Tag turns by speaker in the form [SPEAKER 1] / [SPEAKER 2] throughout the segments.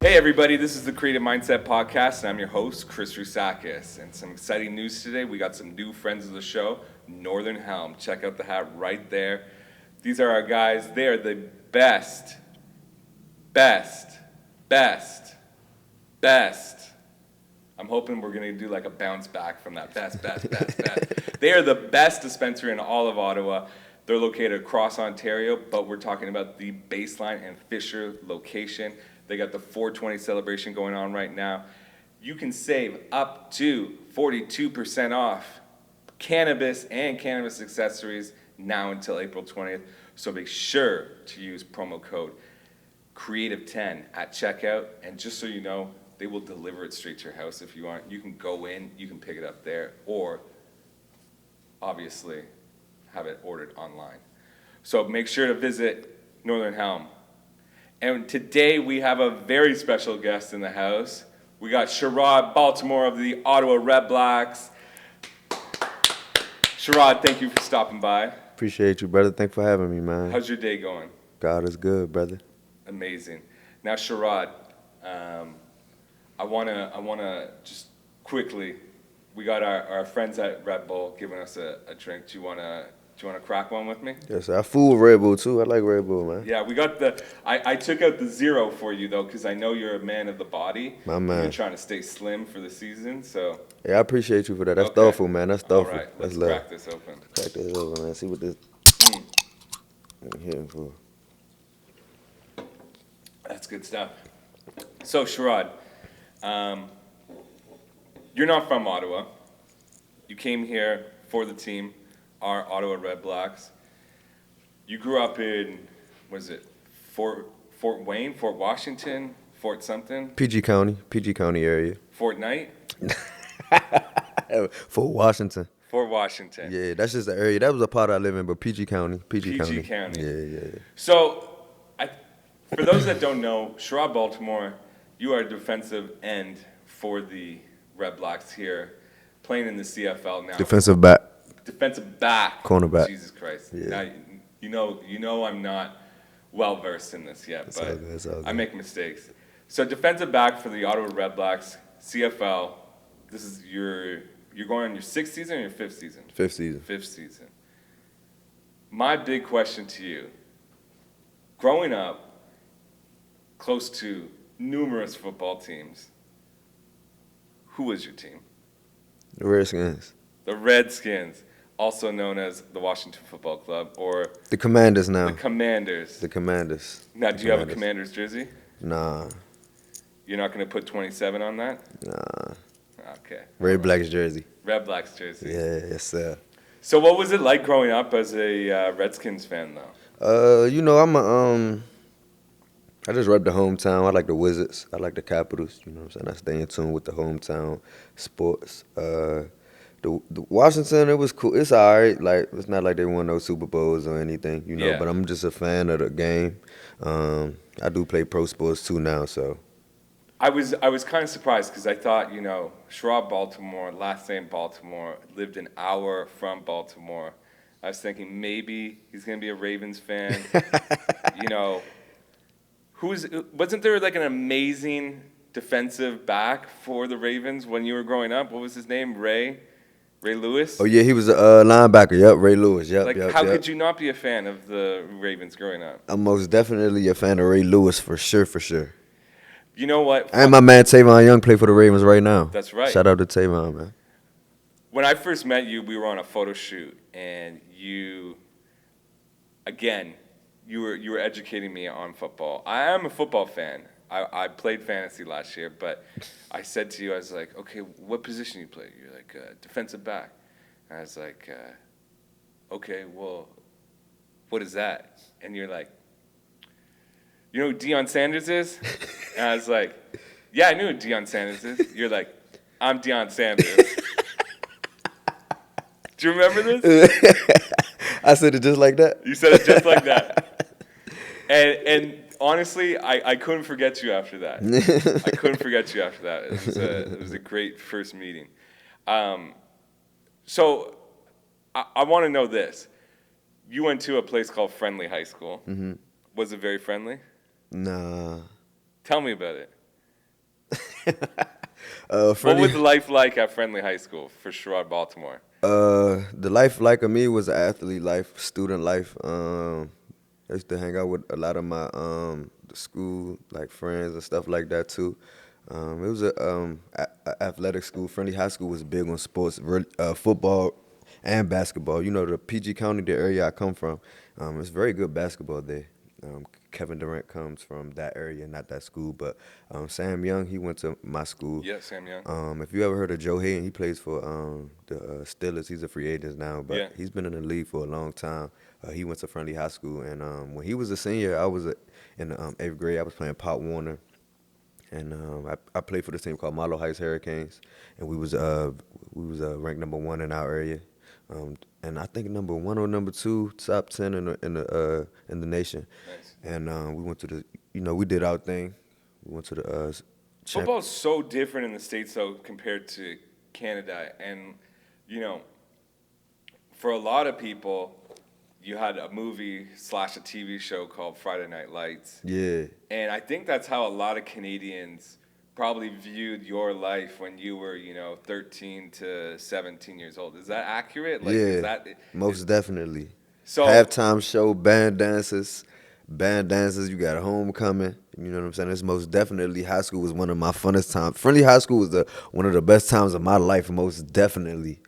[SPEAKER 1] Hey everybody, this is the Creative Mindset Podcast, and I'm your host, Chris Rusakis. And some exciting news today. We got some new friends of the show, Northern Helm. Check out the hat right there. These are our guys. They are the best. I'm hoping we're going to do like a bounce back from that best. They are the best dispensary in all of Ottawa. They're located across Ontario, but we're talking about the Baseline and Fisher location. They got the 420 celebration going on right now. You can save up to 42% off cannabis and cannabis accessories now until April 20th. So make sure to use promo code Creative10 at checkout. And just so you know, they will deliver it straight to your house if you want. You can go in, you can pick it up there, or obviously have it ordered online. So make sure to visit Northern Helm. And today we have a very special guest in the house. We got Sherrod Baltimore of the Ottawa Redblacks. Sherrod, thank you for stopping by.
[SPEAKER 2] Appreciate you, brother. Thanks for having me, man.
[SPEAKER 1] How's your day going?
[SPEAKER 2] God is good, brother.
[SPEAKER 1] Amazing. Now, Sherrod, I wanna just quickly. We got our friends at Red Bull giving us a drink. Do you wanna crack one with me?
[SPEAKER 2] Yes, I fool with Red Bull too. I like Red Bull, man.
[SPEAKER 1] Yeah, we got I took out the zero for you though, because I know you're a man of the body.
[SPEAKER 2] My man.
[SPEAKER 1] You're trying to stay slim for the season, so.
[SPEAKER 2] Yeah, I appreciate you for that. That's
[SPEAKER 1] Okay.
[SPEAKER 2] thoughtful, man. That's thoughtful.
[SPEAKER 1] All right, let's
[SPEAKER 2] That's
[SPEAKER 1] crack
[SPEAKER 2] love.
[SPEAKER 1] this open.
[SPEAKER 2] Crack this over, man. See what this. I'm hitting for.
[SPEAKER 1] That's good stuff. So, Sherrod, you're not from Ottawa. You came here for the team, our Ottawa Redblacks. You grew up in, what is it, Fort Wayne, Fort Washington, Fort something,
[SPEAKER 2] PG County area.
[SPEAKER 1] Fort Knight,
[SPEAKER 2] Fort Washington.
[SPEAKER 1] Fort Washington.
[SPEAKER 2] Yeah, that's just the area. That was a part I live in, but PG County.
[SPEAKER 1] PG County.
[SPEAKER 2] Yeah.
[SPEAKER 1] So, for those that don't know, Sherrod Baltimore, you are a defensive end for the Redblacks here, playing in the CFL now.
[SPEAKER 2] Defensive back.
[SPEAKER 1] Defensive back.
[SPEAKER 2] Cornerback.
[SPEAKER 1] Jesus Christ.
[SPEAKER 2] Yeah.
[SPEAKER 1] Now, you know I'm not well versed in this yet,
[SPEAKER 2] It's
[SPEAKER 1] but
[SPEAKER 2] all good, it's all good.
[SPEAKER 1] I make mistakes. So defensive back for the Ottawa Redblacks, CFL. This is you're going on your sixth season or your fifth season?
[SPEAKER 2] Fifth season.
[SPEAKER 1] Fifth season. My big question to you: growing up close to numerous football teams, who was your team?
[SPEAKER 2] The Redskins.
[SPEAKER 1] The Redskins, also known as the Washington Football Club, or
[SPEAKER 2] The Commanders now.
[SPEAKER 1] the Commanders.
[SPEAKER 2] The Commanders.
[SPEAKER 1] Now,
[SPEAKER 2] The
[SPEAKER 1] do you have a
[SPEAKER 2] Commanders.
[SPEAKER 1] Commanders jersey?
[SPEAKER 2] Nah.
[SPEAKER 1] You're not going to put 27 on that?
[SPEAKER 2] Nah.
[SPEAKER 1] Okay.
[SPEAKER 2] Redblacks jersey.
[SPEAKER 1] Redblacks jersey.
[SPEAKER 2] Yeah, yes, sir.
[SPEAKER 1] So what was it like growing up as a Redskins fan, though?
[SPEAKER 2] I just rep the hometown. I like the Wizards. I like the Capitals. You know what I'm saying? I stay in tune with the hometown sports. The Washington, it was cool. It's all right. Like, it's not like they won no Super Bowls or anything, you know.
[SPEAKER 1] Yeah.
[SPEAKER 2] But I'm just a fan of the game. I do play pro sports too now, so.
[SPEAKER 1] I was kind of surprised because I thought, Sherrod Baltimore, last name Baltimore, lived an hour from Baltimore. I was thinking maybe he's going to be a Ravens fan. Wasn't there like an amazing defensive back for the Ravens when you were growing up? What was his name? Ray Lewis?
[SPEAKER 2] Oh, yeah, he was a linebacker. Yep, Ray Lewis. Yep,
[SPEAKER 1] How could you not be a fan of the Ravens growing up?
[SPEAKER 2] I'm most definitely a fan of Ray Lewis for sure.
[SPEAKER 1] You know what?
[SPEAKER 2] And my man Tavon Young play for the Ravens right now.
[SPEAKER 1] That's right.
[SPEAKER 2] Shout out to Tavon, man.
[SPEAKER 1] When I first met you, we were on a photo shoot, and you were educating me on football. I am a football fan. I played fantasy last year, but I said to you, I was like, okay, what position you play? You're like, defensive back. And I was like, okay, well, what is that? And you're like, you know who Deion Sanders is? And I was like, yeah, I knew who Deion Sanders is. You're like, I'm Deion Sanders. Do you remember this?
[SPEAKER 2] I said it just like that.
[SPEAKER 1] You said it just like that. And honestly, I couldn't forget you after that. It was a great first meeting. So I want to know this. You went to a place called Friendly High School.
[SPEAKER 2] Mm-hmm.
[SPEAKER 1] Was it very friendly?
[SPEAKER 2] Nah.
[SPEAKER 1] Tell me about it. What
[SPEAKER 2] Friendly.
[SPEAKER 1] was life like at Friendly High School for Sherrod Baltimore?
[SPEAKER 2] The life like of me was athlete life, student life. I used to hang out with a lot of my the school like friends and stuff like that too. It was a athletic school. Friendly High School was big on sports, football and basketball. You know, the PG County, the area I come from, it's very good basketball there. Kevin Durant comes from that area, not that school, but Sam Young, he went to my school.
[SPEAKER 1] Yeah, Sam Young.
[SPEAKER 2] If you ever heard of Joe Hayden, he plays for the Steelers. He's a free agent now, but
[SPEAKER 1] Yeah.
[SPEAKER 2] he's been in the league for a long time. He went to Friendly High School, and when he was a senior, I was in the 8th grade. I was playing Pop Warner, and I played for this team called Marlow Heights Hurricanes, and we was ranked number 1 in our area, and I think number 1 or number 2, top 10 in the nation.
[SPEAKER 1] Nice.
[SPEAKER 2] And we went to we did our thing. We went to the
[SPEAKER 1] Football's so different in the States, though, compared to Canada. And, for a lot of people, you had a movie / a TV show called Friday Night Lights.
[SPEAKER 2] Yeah.
[SPEAKER 1] And I think that's how a lot of Canadians probably viewed your life when you were, 13 to 17 years old. Is that accurate? Like,
[SPEAKER 2] Yeah, most definitely.
[SPEAKER 1] So,
[SPEAKER 2] Halftime show, band dances. You got a homecoming. You know what I'm saying? It's most definitely high school was one of my funnest times. Friendly High School was one of the best times of my life, most definitely.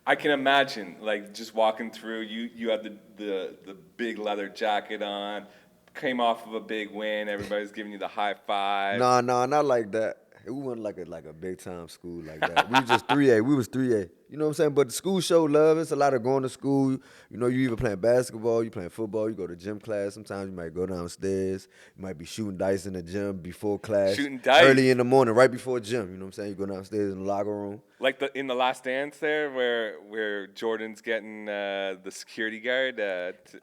[SPEAKER 1] I can imagine, like, just walking through, you had the big leather jacket on, came off of a big win, everybody's giving you the high five.
[SPEAKER 2] Nah, not like that. We wasn't like a big time school like that. We was just 3A. We was 3A. You know what I'm saying? But the school showed love. It's a lot of going to school. You know, you either playing basketball, you playing football, you go to gym class. Sometimes you might go downstairs. You might be shooting dice in the gym before class.
[SPEAKER 1] Shooting dice?
[SPEAKER 2] Early in the morning, right before gym. You know what I'm saying? You go downstairs in the locker room.
[SPEAKER 1] Like in the Last Dance there, where Jordan's getting the security guard.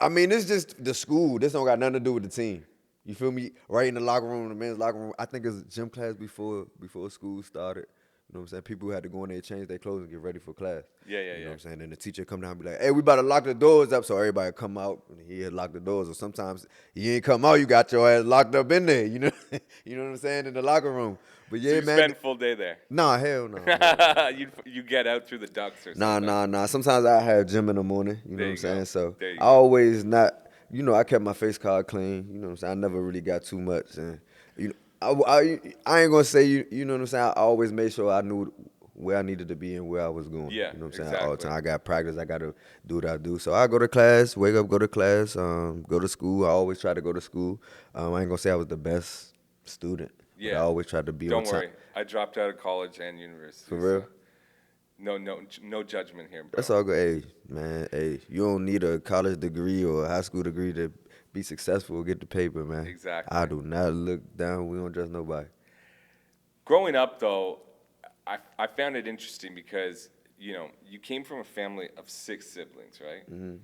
[SPEAKER 2] I mean, it's just the school. This don't got nothing to do with the team. You feel me? Right in the locker room, the men's locker room. I think it's gym class before school started. You know what I'm saying? People had to go in there, change their clothes, and get ready for class.
[SPEAKER 1] Yeah.
[SPEAKER 2] You know what I'm saying? Then the teacher come down and be like, hey, we about to lock the doors up, so everybody come out, and he had locked the doors. Or sometimes you ain't come out, you got your ass locked up in there, you know? You know what I'm saying? In the locker room. But yeah,
[SPEAKER 1] So you
[SPEAKER 2] man.
[SPEAKER 1] spend full day there.
[SPEAKER 2] Nah, hell no.
[SPEAKER 1] You get out through the ducts or
[SPEAKER 2] Nah,
[SPEAKER 1] something.
[SPEAKER 2] nah. Sometimes I have gym in the morning, you know
[SPEAKER 1] There
[SPEAKER 2] what I'm
[SPEAKER 1] you
[SPEAKER 2] saying?
[SPEAKER 1] go.
[SPEAKER 2] So
[SPEAKER 1] There you
[SPEAKER 2] I
[SPEAKER 1] go.
[SPEAKER 2] always not, I kept my face card clean, you know what I'm saying? I never really got too much. And, I ain't gonna say, you know what I'm saying? I always made sure I knew where I needed to be and where I was going.
[SPEAKER 1] Yeah,
[SPEAKER 2] You know what I'm saying?
[SPEAKER 1] exactly.
[SPEAKER 2] All the time. I got practice, I got to do what I do. So I go to class, wake up, go to class, go to school. I always try to go to school. I ain't gonna say I was the best student, but
[SPEAKER 1] Yeah.
[SPEAKER 2] I always tried to be
[SPEAKER 1] Don't
[SPEAKER 2] on time.
[SPEAKER 1] worry. I dropped out of college and university.
[SPEAKER 2] For real?
[SPEAKER 1] So no judgment here, bro.
[SPEAKER 2] That's all good. Hey, man, you don't need a college degree or a high school degree to be successful, get the paper, man.
[SPEAKER 1] Exactly.
[SPEAKER 2] I do not look down. We don't trust nobody.
[SPEAKER 1] Growing up, though, I found it interesting because, you came from a family of 6 siblings, right?
[SPEAKER 2] Mm-hmm.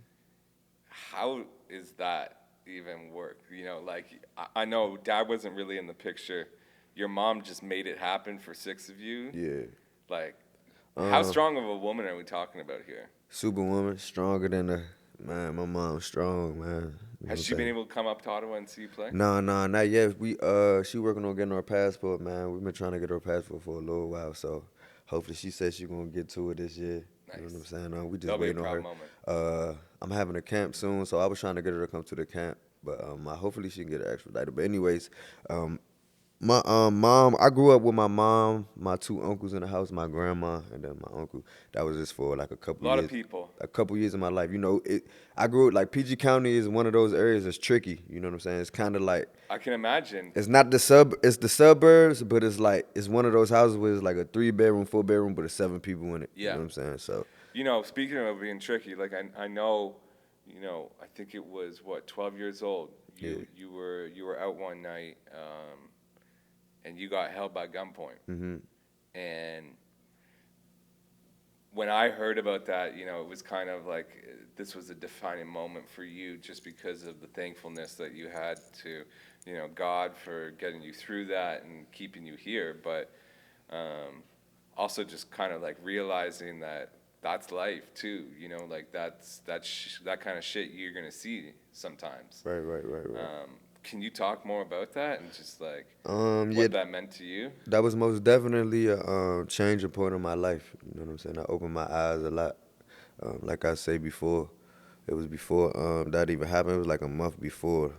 [SPEAKER 1] How is that even work? I know Dad wasn't really in the picture. Your mom just made it happen for 6 of you.
[SPEAKER 2] Yeah.
[SPEAKER 1] Like, how strong of a woman are we talking about here?
[SPEAKER 2] Superwoman, stronger than man. My mom's strong, man. You know what
[SPEAKER 1] Has
[SPEAKER 2] I'm
[SPEAKER 1] she been
[SPEAKER 2] saying?
[SPEAKER 1] able to come up to Ottawa and see you play?
[SPEAKER 2] Nah, not yet. She working on getting her passport, man. We've been trying to get her passport for a little while, so hopefully she says she's gonna get to it this year.
[SPEAKER 1] Nice.
[SPEAKER 2] You know what I'm saying? We just
[SPEAKER 1] That'll be a
[SPEAKER 2] waiting on
[SPEAKER 1] proud
[SPEAKER 2] her.
[SPEAKER 1] moment.
[SPEAKER 2] I'm having a camp soon, so I was trying to get her to come to the camp, but hopefully she can get it expedited. But anyways, my mom, I grew up with my mom, my 2 uncles in the house, my grandma, and then my uncle. That was just for like a couple
[SPEAKER 1] A lot
[SPEAKER 2] years.
[SPEAKER 1] of people.
[SPEAKER 2] A couple years of my life. I grew up, like PG County is one of those areas that's tricky. You know what I'm saying? It's kind of like,
[SPEAKER 1] I can imagine.
[SPEAKER 2] it's not it's the suburbs, but it's one of those houses where it's like a 3-bedroom, 4-bedroom, but it's 7 people in it.
[SPEAKER 1] Yeah.
[SPEAKER 2] You know what I'm saying? So,
[SPEAKER 1] Speaking of being tricky, like I know, I think it was 12 years old. You were out one night, and you got held by gunpoint.
[SPEAKER 2] mm-hmm.
[SPEAKER 1] And when I heard about that, it was kind of like this was a defining moment for you, just because of the thankfulness that you had to, God for getting you through that and keeping you here, but also just kind of like realizing that that's life too, like that kind of shit you're gonna see sometimes.
[SPEAKER 2] Right.
[SPEAKER 1] can you talk more about that and just like
[SPEAKER 2] Yeah,
[SPEAKER 1] what that meant to you?
[SPEAKER 2] that was most definitely a changing point in my life. You know what I'm saying? I opened my eyes a lot. Like I say before, it was before that even happened. It was like a month before,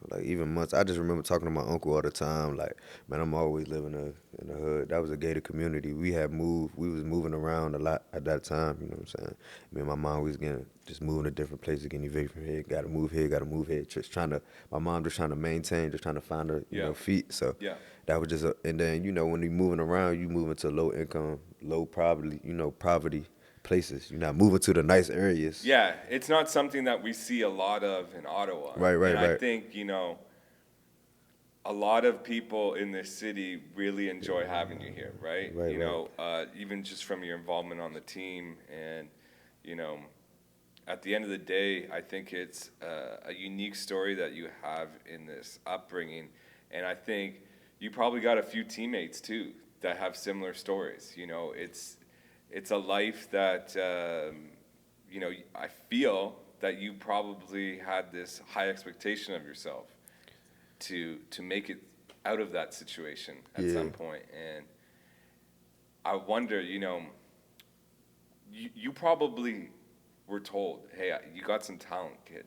[SPEAKER 2] like even months. I just remember talking to my uncle all the time. Like, man, I'm always living in the hood. That was a gated community. We had moved. We was moving around a lot at that time. You know what I'm saying? Me and my mom we was getting just moving to different places, getting evicted from here. Got to move here. Got to move here. Just trying to. My mom just trying to maintain, just trying to find her,
[SPEAKER 1] Yeah.
[SPEAKER 2] feet. So
[SPEAKER 1] Yeah.
[SPEAKER 2] that was just and then when you moving around, you moving to low income, low poverty, poverty places. You're not moving to the nice areas.
[SPEAKER 1] Yeah, it's not something that we see a lot of in Ottawa.
[SPEAKER 2] Right, right,
[SPEAKER 1] And I
[SPEAKER 2] right.
[SPEAKER 1] think, a lot of people in this city really enjoy having you here, right?
[SPEAKER 2] Right, right.
[SPEAKER 1] Even just from your involvement on the team. And, you know, at the end of the day, I think it's a unique story that you have in this upbringing. And I think you probably got a few teammates, too, that have similar stories. It's a life that, I feel that you probably had this high expectation of yourself to make it out of that situation at
[SPEAKER 2] Yeah.
[SPEAKER 1] some point. And I wonder, you probably were told, hey, you got some talent, kid.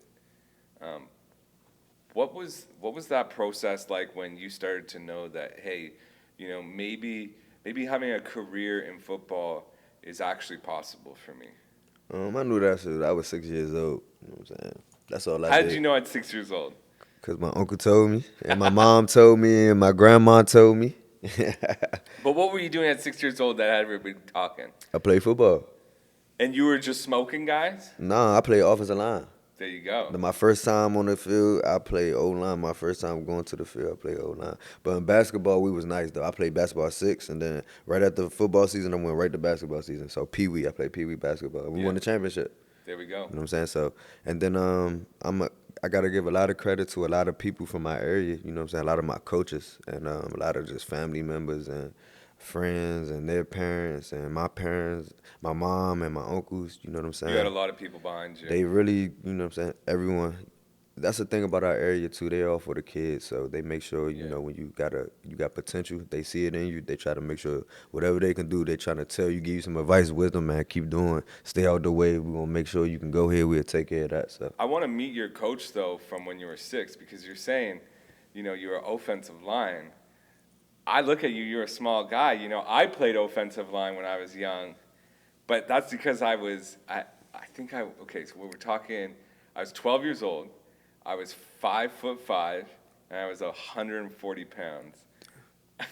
[SPEAKER 1] What was that process like when you started to know that, hey, maybe having a career in football is actually possible for me?
[SPEAKER 2] I knew that since I was 6 years old. You know what I'm saying? That's all I
[SPEAKER 1] How
[SPEAKER 2] did.
[SPEAKER 1] did you know at 6 years old?
[SPEAKER 2] Cause my uncle told me, and my mom told me, and my grandma told me.
[SPEAKER 1] But what were you doing at 6 years old that had everybody talking?
[SPEAKER 2] I played football.
[SPEAKER 1] And you were just smoking guys?
[SPEAKER 2] Nah, I played offensive line.
[SPEAKER 1] There you go.
[SPEAKER 2] My first time on the field, I played O-line. My first time going to the field, I played O-line. But in basketball, we was nice, though. I played basketball 6, and then right after football season, I went right to basketball season. So Pee-wee, I played Pee-wee basketball. And we won the championship.
[SPEAKER 1] There we go.
[SPEAKER 2] You know what I'm saying? So, and then I got to give a lot of credit to a lot of people from my area, you know what I'm saying? A lot of my coaches and a lot of just family members and friends and their parents and my parents, my mom and my uncles, you know what I'm saying?
[SPEAKER 1] You had a lot of people behind you.
[SPEAKER 2] They really, you know what I'm saying? Everyone. That's the thing about our area too. They all for the kids, so they make sure you know when you got potential. They see it in you. They try to make sure whatever they can do, they trying to tell you, give you some advice, wisdom, man. Keep doing. Stay out the way. We gonna make sure you can go here. We'll take care of that. So
[SPEAKER 1] I want to meet your coach though from when you were 6 because you're saying, you're offensive line. I look at you, you're a small guy. I played offensive line when I was young, but that's because okay, so we're talking, I was 12 years old, I was 5'5", and I was 140 pounds.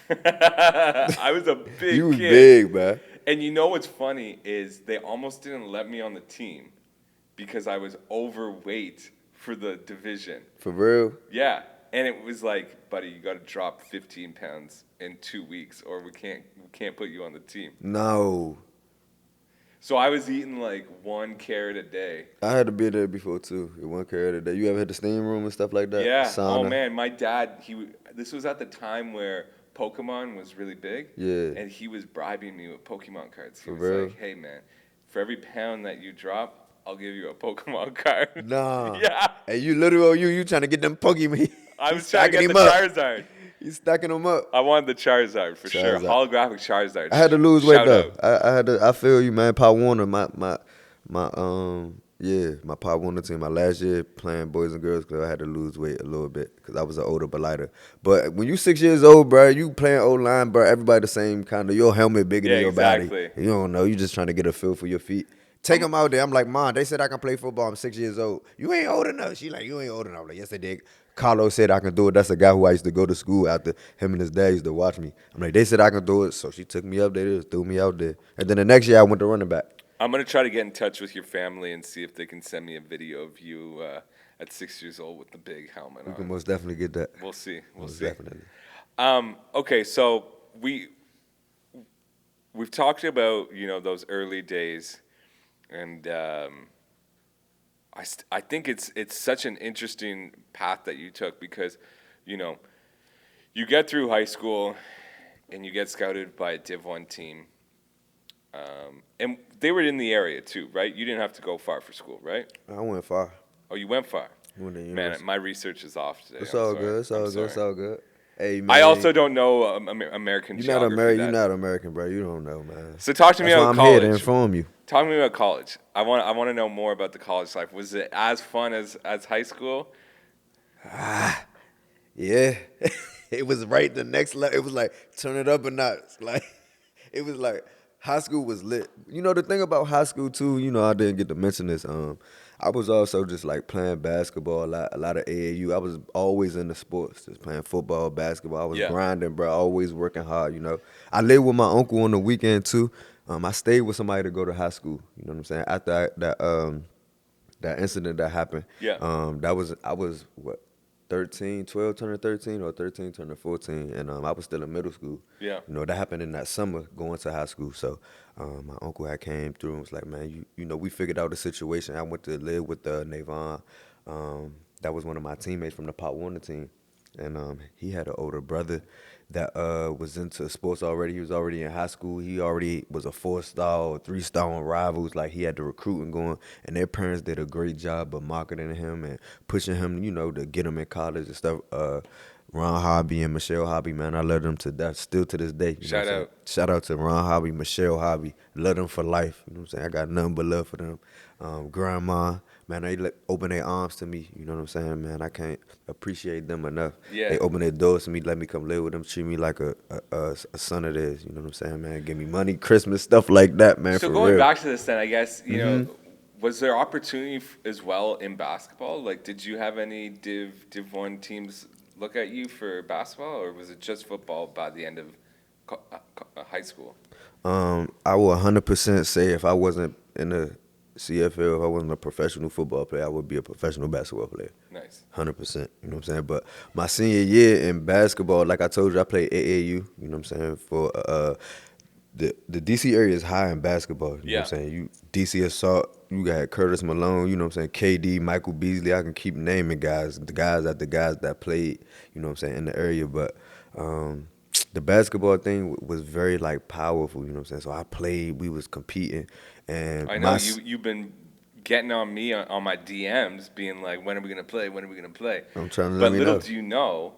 [SPEAKER 1] I was a big kid.
[SPEAKER 2] you was big, man.
[SPEAKER 1] And you know what's funny is they almost didn't let me on the team because I was overweight for the division.
[SPEAKER 2] For real?
[SPEAKER 1] Yeah. And it was like, buddy, you got to drop 15 pounds in 2 weeks or we can't put you on the team.
[SPEAKER 2] No.
[SPEAKER 1] So I was eating like 1 carrot a day.
[SPEAKER 2] I had to be there before too. 1 carrot a day. You ever hit the steam room and stuff like that?
[SPEAKER 1] Yeah.
[SPEAKER 2] Sauna.
[SPEAKER 1] Oh man, my dad, this was at the time where Pokemon was really big.
[SPEAKER 2] Yeah.
[SPEAKER 1] And he was bribing me with Pokemon cards. He
[SPEAKER 2] For
[SPEAKER 1] was
[SPEAKER 2] real?
[SPEAKER 1] like, hey man, for every pound that you drop, I'll give you a Pokemon card.
[SPEAKER 2] Nah.
[SPEAKER 1] Yeah.
[SPEAKER 2] And you literally, you trying to get them Pokemon.
[SPEAKER 1] I was trying to get the Charizard.
[SPEAKER 2] He's stacking them up.
[SPEAKER 1] I wanted the Charizard for sure. Holographic Charizard.
[SPEAKER 2] I had to lose weight
[SPEAKER 1] Shout
[SPEAKER 2] though.
[SPEAKER 1] out.
[SPEAKER 2] I had to. I feel you, man. Pop Warner, my Pop Warner team. My last year playing Boys and Girls Club, I had to lose weight a little bit because I was an older but lighter. But when you 6 years old, bro, you playing O-line, bro. Everybody the same kind of. Your helmet bigger than your body. You don't know. You just trying to get a feel for your feet. Take them out there. I'm like, Mom, they said I can play football. I'm 6 years old. You ain't old enough. She like, you ain't old enough. I'm like, yes, they did. Carlos said I can do it. That's a guy who I used to go to school after. Him and his dad used to watch me. I'm like, they said I can do it. So she took me up there, just threw me out there. And then the next year I went to running back.
[SPEAKER 1] I'm going to try to get in touch with your family and see if they can send me a video of you at 6 years old with the big helmet on.
[SPEAKER 2] We can most definitely get that.
[SPEAKER 1] We'll see. We'll
[SPEAKER 2] most
[SPEAKER 1] see.
[SPEAKER 2] Definitely.
[SPEAKER 1] Okay, so we've talked about, those early days. And I think it's such an interesting path that you took because, you get through high school and you get scouted by a Div 1 team. And they were in the area too, right? You didn't have to go far for school, right?
[SPEAKER 2] I went far.
[SPEAKER 1] Oh, you went far?
[SPEAKER 2] Went to
[SPEAKER 1] Man,
[SPEAKER 2] university.
[SPEAKER 1] my research is off today.
[SPEAKER 2] It's
[SPEAKER 1] I'm
[SPEAKER 2] all
[SPEAKER 1] sorry.
[SPEAKER 2] good. It's
[SPEAKER 1] I'm
[SPEAKER 2] all good.
[SPEAKER 1] sorry.
[SPEAKER 2] It's all good. Hey
[SPEAKER 1] I
[SPEAKER 2] man,
[SPEAKER 1] also don't know American
[SPEAKER 2] you're not
[SPEAKER 1] geography.
[SPEAKER 2] American. You're not American, bro. You don't know, man.
[SPEAKER 1] So talk to me
[SPEAKER 2] That's why
[SPEAKER 1] about
[SPEAKER 2] I'm here to
[SPEAKER 1] college.
[SPEAKER 2] inform you.
[SPEAKER 1] Talk to me about college. I want to know more about the college life. Was it as fun as high school?
[SPEAKER 2] Yeah, it was right the next level. It was like turn it up a notch. Like it was like high school was lit. You know the thing about high school too. You know I didn't get to mention this. I was also just like playing basketball a lot of AAU. I was always in the sports, just playing football, basketball. I was
[SPEAKER 1] Yeah.
[SPEAKER 2] grinding, bro. Always working hard. You know, I lived with my uncle on the weekend too. I stayed with somebody to go to high school. You know what I'm saying? After that incident that happened,
[SPEAKER 1] Yeah.
[SPEAKER 2] I was what 13, 12 turning 13 or 13 turning 14, and I was still in middle school.
[SPEAKER 1] Yeah.
[SPEAKER 2] You know that happened in that summer going to high school. So my uncle had came through and was like, man, you know we figured out the situation. I went to live with Navon. That was one of my teammates from the Pop Warner team, and he had an older brother that was into sports already. He was already in high school. He already was a 4-star or 3-star on Rivals. Like he had the recruiting going, and their parents did a great job of marketing him and pushing him, you know, to get him in college and stuff. Ron Hobby and Michelle Hobby, man, I love them to death. Still to this day. You know
[SPEAKER 1] Shout
[SPEAKER 2] what I'm saying?
[SPEAKER 1] out.
[SPEAKER 2] Shout out to Ron Hobby, Michelle Hobby. Love them for life. You know what I'm saying? I got nothing but love for them. Grandma, man, they open their arms to me. You know what I'm saying, man? I can't appreciate them enough.
[SPEAKER 1] Yeah.
[SPEAKER 2] They open their doors to me, let me come live with them, treat me like a son of theirs. You know what I'm saying, man? Give me money, Christmas, stuff like that, man,
[SPEAKER 1] So
[SPEAKER 2] for
[SPEAKER 1] going
[SPEAKER 2] real.
[SPEAKER 1] back to this, then I guess was there opportunity as well in basketball? Like, did you have any Div 1 teams look at you for basketball, or was it just football by the end of high school?
[SPEAKER 2] I will 100% say if I wasn't in the CFL, if I wasn't a professional football player, I would be a professional basketball player.
[SPEAKER 1] Nice.
[SPEAKER 2] 100%. You know what I'm saying? But my senior year in basketball, like I told you, I played AAU. You know what I'm saying? For the DC area is high in basketball. You know what
[SPEAKER 1] Yeah.
[SPEAKER 2] I'm saying? You DC Assault, you got Curtis Malone, you know what I'm saying? KD, Michael Beasley, I can keep naming guys, the guys that played, you know what I'm saying, in the area. But the basketball thing was very like powerful, you know what I'm saying? So I played, we was competing, and
[SPEAKER 1] I know you've been getting on me on my DMs, being like, "When are we gonna play? When are we gonna play?"
[SPEAKER 2] I'm trying to let
[SPEAKER 1] But
[SPEAKER 2] me
[SPEAKER 1] little
[SPEAKER 2] know.
[SPEAKER 1] do you know,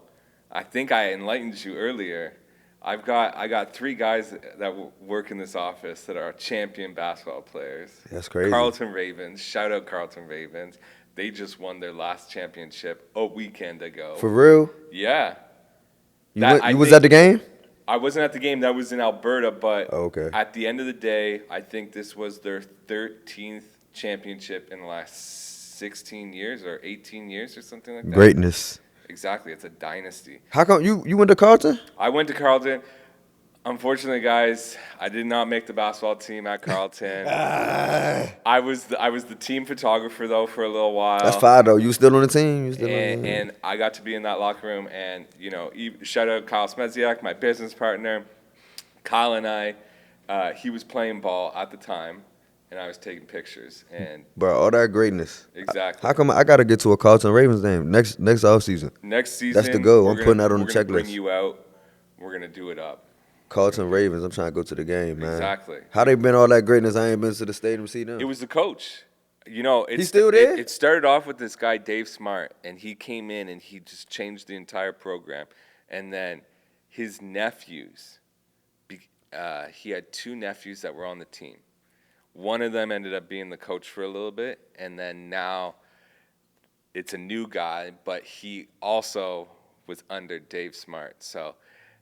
[SPEAKER 1] I think I enlightened you earlier. I got 3 guys that work in this office that are champion basketball players.
[SPEAKER 2] That's crazy.
[SPEAKER 1] Carleton Ravens, shout out Carleton Ravens. They just won their last championship a weekend ago.
[SPEAKER 2] For real?
[SPEAKER 1] Yeah.
[SPEAKER 2] You was at the game?
[SPEAKER 1] I wasn't at the game. That was in Alberta, but
[SPEAKER 2] Oh, okay.
[SPEAKER 1] at the end of the day, I think this was their 13th championship in the last 16 years or 18 years or something like that.
[SPEAKER 2] Greatness.
[SPEAKER 1] Exactly. It's a dynasty.
[SPEAKER 2] How come you went to Carleton?
[SPEAKER 1] I went to Carleton. Unfortunately, guys, I did not make the basketball team at Carleton. I was the team photographer though for a little while.
[SPEAKER 2] That's fine though. You still on the team? You still on the team?
[SPEAKER 1] And I got to be in that locker room, and shout out Kyle Smeziak, my business partner. Kyle and I, he was playing ball at the time, and I was taking pictures. And
[SPEAKER 2] Bro, all that greatness.
[SPEAKER 1] exactly.
[SPEAKER 2] How come I got to get to a Carleton Ravens game next offseason?
[SPEAKER 1] Next season,
[SPEAKER 2] That's the goal. I'm
[SPEAKER 1] we're
[SPEAKER 2] putting that on the
[SPEAKER 1] we're gonna bring
[SPEAKER 2] checklist.
[SPEAKER 1] you out. We're gonna do it up.
[SPEAKER 2] Carleton Ravens. I'm trying to go to the game, man.
[SPEAKER 1] Exactly.
[SPEAKER 2] How they been all that greatness? I ain't been to the stadium to see them.
[SPEAKER 1] It was the coach. He's
[SPEAKER 2] still there?
[SPEAKER 1] It started off with this guy Dave Smart, and he came in and he just changed the entire program. And then his nephews, he had 2 nephews that were on the team. One of them ended up being the coach for a little bit, and then now it's a new guy, but he also was under Dave Smart. So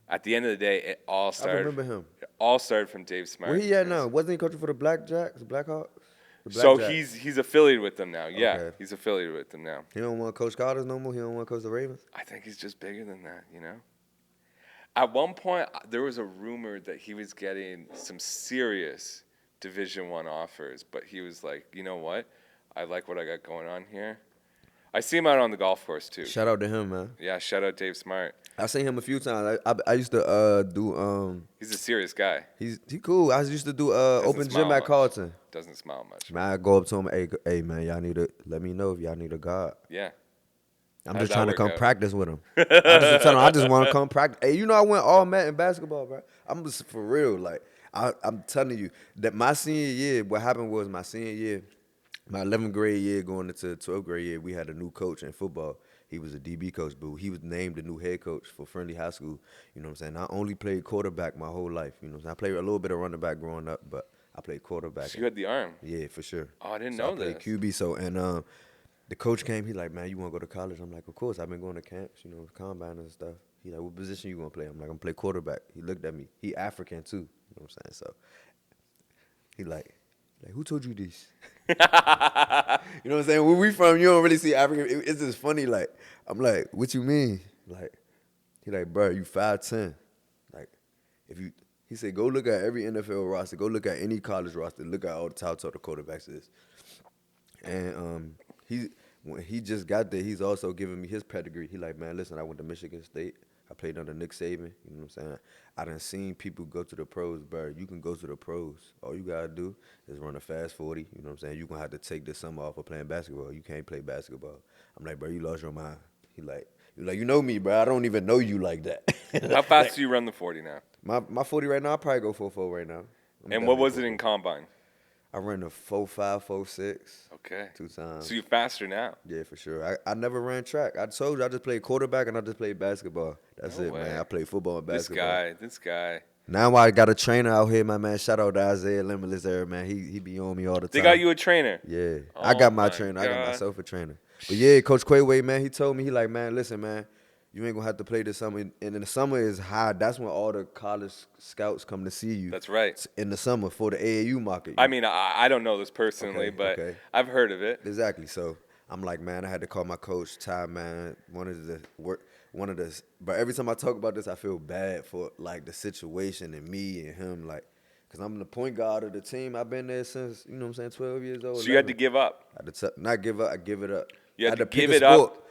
[SPEAKER 1] at the end of the day, it all started.
[SPEAKER 2] I remember him.
[SPEAKER 1] It all started from Dave Smart.
[SPEAKER 2] Where he at now? Wasn't he coaching for the Blackhawks?
[SPEAKER 1] So he's affiliated with them now. Yeah,
[SPEAKER 2] Okay.
[SPEAKER 1] he's affiliated with them now.
[SPEAKER 2] He don't want to coach Carters no more? He don't want to coach the Ravens?
[SPEAKER 1] I think he's just bigger than that, At one point, there was a rumor that he was getting some serious Division I offers, but he was like, you know what? I like what I got going on here. I see him out on the golf course, too.
[SPEAKER 2] Shout out to him, man.
[SPEAKER 1] Yeah, shout out Dave Smart.
[SPEAKER 2] I seen him a few times. I used to do
[SPEAKER 1] He's a serious guy.
[SPEAKER 2] he cool. I used to do open gym
[SPEAKER 1] smile
[SPEAKER 2] at
[SPEAKER 1] much.
[SPEAKER 2] Carleton.
[SPEAKER 1] Doesn't smile much.
[SPEAKER 2] Man, I go up to him, hey man, y'all need to let me know if y'all need a guard.
[SPEAKER 1] Yeah.
[SPEAKER 2] I'm
[SPEAKER 1] How'd
[SPEAKER 2] just
[SPEAKER 1] that
[SPEAKER 2] trying to
[SPEAKER 1] work
[SPEAKER 2] come
[SPEAKER 1] out?
[SPEAKER 2] practice with him. I just tell him I just want to come practice. Hey, I went all met in basketball, bro. I'm just for real. Like I'm telling you that my senior year, what happened was my senior year, my 11th grade year going into 12th grade year, we had a new coach in football. He was a DB coach, but he was named the new head coach for Friendly High School. You know what I'm saying? I only played quarterback my whole life. You know what I'm saying? I played a little bit of running back growing up, but I played quarterback.
[SPEAKER 1] So you had the arm.
[SPEAKER 2] Yeah, for sure.
[SPEAKER 1] Oh, I didn't
[SPEAKER 2] So I
[SPEAKER 1] know
[SPEAKER 2] played
[SPEAKER 1] this.
[SPEAKER 2] QB. So, and the coach came, he like, man, you want to go to college? I'm like, of course. I've been going to camps, you know, combine and stuff. He like, what position you going to play? I'm like, I'm going to play quarterback. He looked at me. He African too. You know what I'm saying? So he like, who told you this? You know what I'm saying? Where we from, you don't really see African. It's just funny. Like, I'm like, what you mean? Like, he like, bro, you 5'10". Like, if you, he said, go look at every NFL roster. Go look at any college roster. Look at all the top the quarterbacks is. And when he just got there, he's also giving me his pedigree. He like, man, listen, I went to Michigan State. I played under Nick Saban. You know what I'm saying? I done seen people go to the pros, bro. You can go to the pros. All you gotta do is run a fast 40. You know what I'm saying? You gonna have to take this summer off of playing basketball. You can't play basketball. I'm like, bro, you lost your mind. He like, you know me, bro. I don't even know you like that.
[SPEAKER 1] How fast do you run the 40 now?
[SPEAKER 2] My 40 right now, I probably go 4.4 right now.
[SPEAKER 1] And what was it in combine?
[SPEAKER 2] I ran a 4.5, 4.6.
[SPEAKER 1] Okay.
[SPEAKER 2] 2 times.
[SPEAKER 1] So you're faster now.
[SPEAKER 2] Yeah, for sure. I never ran track. I told you I just played quarterback and I just played basketball. That's
[SPEAKER 1] No
[SPEAKER 2] it,
[SPEAKER 1] way.
[SPEAKER 2] man. I played football and basketball.
[SPEAKER 1] This guy.
[SPEAKER 2] Now I got a trainer out here, my man. Shout out to Isaiah Limitless there, man. He be on me all the time.
[SPEAKER 1] They got you a trainer.
[SPEAKER 2] Yeah.
[SPEAKER 1] Oh
[SPEAKER 2] I got my
[SPEAKER 1] my
[SPEAKER 2] trainer. I got
[SPEAKER 1] God.
[SPEAKER 2] myself a trainer. But yeah, Coach Quayway, man, he told me, he like, man, listen, man, you ain't gonna have to play this summer. And in the summer is high. That's when all the college scouts come to see you.
[SPEAKER 1] That's right.
[SPEAKER 2] In the summer for the AAU market.
[SPEAKER 1] I mean, I don't know this personally,
[SPEAKER 2] Okay,
[SPEAKER 1] but
[SPEAKER 2] okay.
[SPEAKER 1] I've heard of it.
[SPEAKER 2] Exactly. So I'm like, man, I had to call my coach, Ty, man. But every time I talk about this, I feel bad for like the situation and me and him, like, cause I'm the point guard of the team. I've been there since, you know what I'm saying, 12 years old.
[SPEAKER 1] So you had to
[SPEAKER 2] 11.
[SPEAKER 1] give up.
[SPEAKER 2] I had to not give up. I give it up.
[SPEAKER 1] You
[SPEAKER 2] I
[SPEAKER 1] had to
[SPEAKER 2] pick
[SPEAKER 1] give
[SPEAKER 2] a
[SPEAKER 1] it
[SPEAKER 2] sport.
[SPEAKER 1] up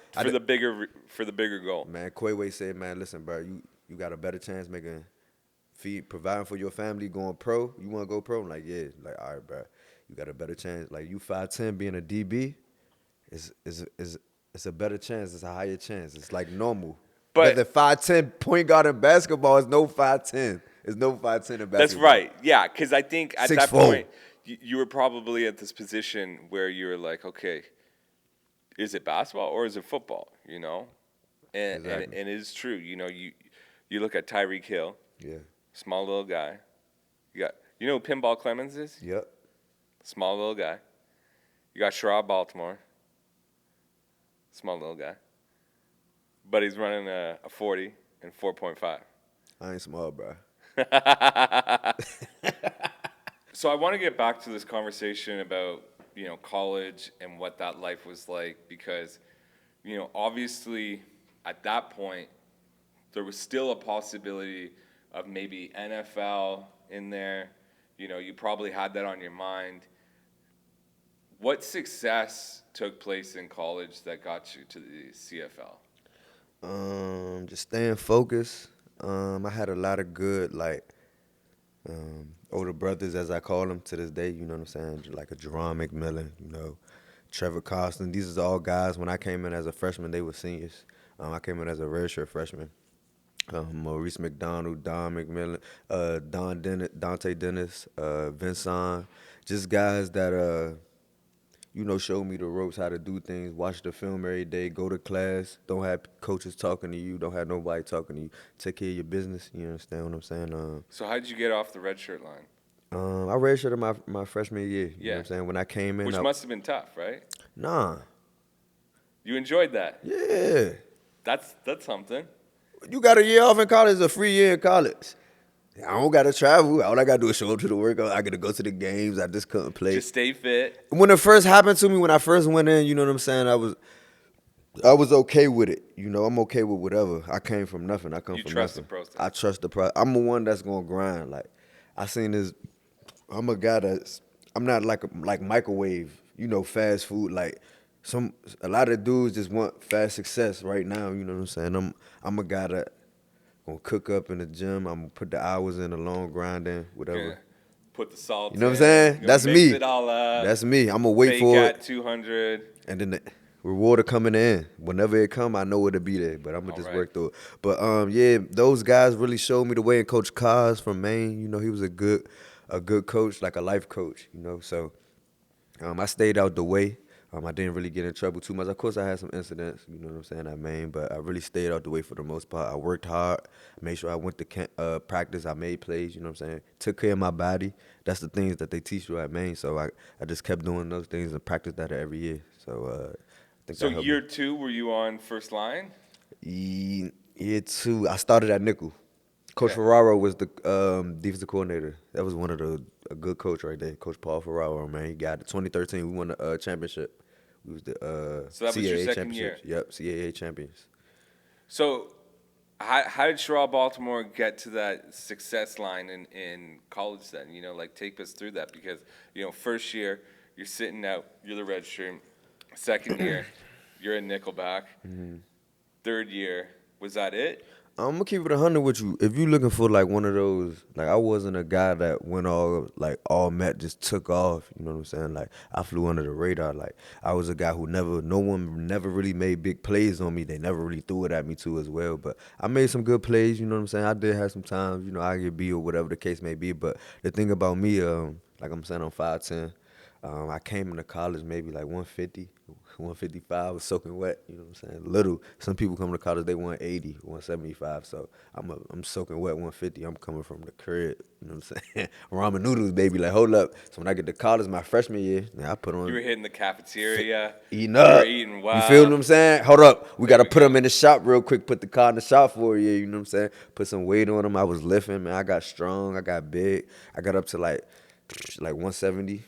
[SPEAKER 1] for the bigger goal.
[SPEAKER 2] Man, Quayway said, man, listen, bro, you got a better chance providing for your family, going pro. You want to go pro? I'm like, yeah. Like, all right, bro, you got a better chance. Like, you 5'10", being a DB, it's a better chance. It's a higher chance. It's like normal.
[SPEAKER 1] But
[SPEAKER 2] the 5'10" point guard in basketball is no 5'10". It's no 5'10" in basketball.
[SPEAKER 1] that's right. Yeah, because I think at that
[SPEAKER 2] 6'4".
[SPEAKER 1] point you were probably at this position where you were like, okay, is it basketball or is it football? You know, and
[SPEAKER 2] Exactly.
[SPEAKER 1] and it is true. You know, you look at Tyreek Hill,
[SPEAKER 2] Yeah.
[SPEAKER 1] small little guy. You know who Pinball Clemens is?
[SPEAKER 2] Yep.
[SPEAKER 1] Small little guy. You got Sherrod Baltimore, small little guy, but he's running a 40 and 4.5.
[SPEAKER 2] I ain't small, bro.
[SPEAKER 1] So I want to get back to this conversation about, you know, college and what that life was like because, you know, obviously at that point there was still a possibility of maybe NFL in there. You know, you probably had that on your mind. What success took place in college that got you to the CFL?
[SPEAKER 2] Just staying focused. I had a lot of good, like, older brothers, as I call them to this day, you know what I'm saying? Like a Jerron McMillan, you know, Trevor Costin. These are all guys, when I came in as a freshman, they were seniors. I came in as a redshirt freshman. Maurice McDonald, Don McMillan, Dante Dennis, Vincent, just guys that, you know, showed me the ropes, how to do things, watch the film every day, go to class, don't have coaches talking to you, don't have nobody talking to you, take care of your business, you understand what I'm saying?
[SPEAKER 1] So how did you get off the red shirt line?
[SPEAKER 2] I redshirted my freshman year, you know what I'm saying? When I came in.
[SPEAKER 1] Which must have been tough, right?
[SPEAKER 2] Nah.
[SPEAKER 1] You enjoyed that?
[SPEAKER 2] Yeah.
[SPEAKER 1] That's something.
[SPEAKER 2] You got a year off in college, a free year in college. I don't got to travel. All I got to do is show up to the workout. I got to go to the games. I just couldn't play.
[SPEAKER 1] Just stay fit.
[SPEAKER 2] When it first happened to me, when I first went in, you know what I'm saying, I was okay with it. You know, I'm okay with whatever. I came from nothing. I come from nothing.
[SPEAKER 1] You trust the process.
[SPEAKER 2] I trust the process. I'm the one that's going to grind. Like, I seen this. I'm a guy I'm not like microwave, you know, fast food. Like, a lot of dudes just want fast success right now, you know what I'm saying? I'm a guy that gonna cook up in the gym. I'm gonna put the hours in, the long grinding, whatever.
[SPEAKER 1] Yeah. Put the salt
[SPEAKER 2] You know what I'm
[SPEAKER 1] in,
[SPEAKER 2] saying?
[SPEAKER 1] gonna
[SPEAKER 2] That's
[SPEAKER 1] mix
[SPEAKER 2] me.
[SPEAKER 1] It all up,
[SPEAKER 2] That's me. I'm gonna wait
[SPEAKER 1] bake
[SPEAKER 2] for
[SPEAKER 1] at
[SPEAKER 2] it.
[SPEAKER 1] 200.
[SPEAKER 2] And then the reward are coming in. Whenever it come, I know it'll be there. But I'm gonna just work through it. But yeah, those guys really showed me the way. And Coach Kaz from Maine, you know, he was a good coach, like a life coach, you know. So I stayed out the way. I didn't really get in trouble too much. Of course, I had some incidents, you know what I'm saying, at Maine, but I really stayed out the way for the most part. I worked hard, made sure I went to practice. I made plays, you know what I'm saying, took care of my body. That's the things that they teach you at Maine. So I just kept doing those things and practiced that every year. So I think
[SPEAKER 1] So
[SPEAKER 2] that helped me.
[SPEAKER 1] year two, were you on first line?
[SPEAKER 2] Year two, I started at nickel. Coach
[SPEAKER 1] Okay.
[SPEAKER 2] Ferraro was the defensive coordinator. That was one of a good coach right there. Coach Paul Ferraro, man, he got it. 2013, we won the championship. We was the
[SPEAKER 1] So that was your
[SPEAKER 2] CAA
[SPEAKER 1] second year.
[SPEAKER 2] championships. Yep, CAA champions.
[SPEAKER 1] So how did Sherrod Baltimore get to that success line in college then? You know, like take us through that because, you know, first year, you're sitting out, you're the red shirt. Second year, you're in Nickelback. Third year, was that it?
[SPEAKER 2] I'm gonna keep it 100 with you. If you looking for like one of those, like I wasn't a guy that went all met just took off. You know what I'm saying? Like I flew under the radar. Like I was a guy who no one never really made big plays on me. They never really threw it at me too as well. But I made some good plays. You know what I'm saying? I did have some times. You know, I get beat or whatever the case may be. But the thing about me, like I'm saying, I'm 5'10". I came into college maybe like 150, 155. I was soaking wet, you know what I'm saying? Little. Some people come to college, they 180, 175. So I'm soaking wet 150. I'm coming from the crib, you know what I'm saying? Ramen noodles, baby. Like, hold up. So when I get to college my freshman year, man, I put
[SPEAKER 1] You were
[SPEAKER 2] on
[SPEAKER 1] hitting the cafeteria.
[SPEAKER 2] eating
[SPEAKER 1] You were
[SPEAKER 2] up.
[SPEAKER 1] eating
[SPEAKER 2] You feel
[SPEAKER 1] well.
[SPEAKER 2] what I'm saying? Hold up. We
[SPEAKER 1] There
[SPEAKER 2] got to
[SPEAKER 1] we
[SPEAKER 2] put them
[SPEAKER 1] go.
[SPEAKER 2] in the shop real quick, put the car in the shop for you, you know what I'm saying? Put some weight on them. I was lifting, man. I got strong. I got big. I got up to like 170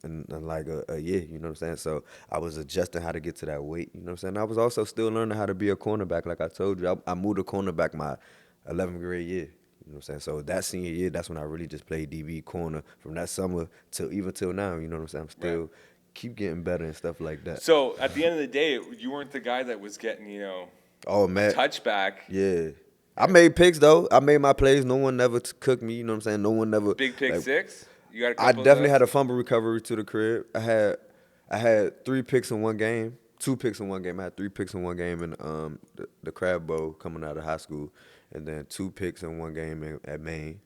[SPEAKER 2] in like a year, you know what I'm saying? So I was adjusting how to get to that weight, you know what I'm saying? I was also still learning how to be a cornerback, like I told you. I moved to cornerback my 11th grade year, you know what I'm saying? So that senior year, that's when I really just played DB corner from that summer till now, you know what I'm saying? I'm
[SPEAKER 1] Right.
[SPEAKER 2] still keep getting better and stuff like that.
[SPEAKER 1] So at the end of the day, you weren't the guy that was getting, you know,
[SPEAKER 2] Oh,
[SPEAKER 1] a
[SPEAKER 2] man.
[SPEAKER 1] touchback.
[SPEAKER 2] Yeah. I made picks, though. I made my plays. No one never cooked me, you know what I'm saying? No one never,
[SPEAKER 1] Big pick
[SPEAKER 2] like,
[SPEAKER 1] six. You got a
[SPEAKER 2] I
[SPEAKER 1] couple of
[SPEAKER 2] definitely
[SPEAKER 1] those?
[SPEAKER 2] had a fumble recovery to the crib. I had 3 picks in one game, 2 picks in one game. I had 3 picks in one game in the Crab Bowl coming out of high school, and then 2 picks in one game at Maine.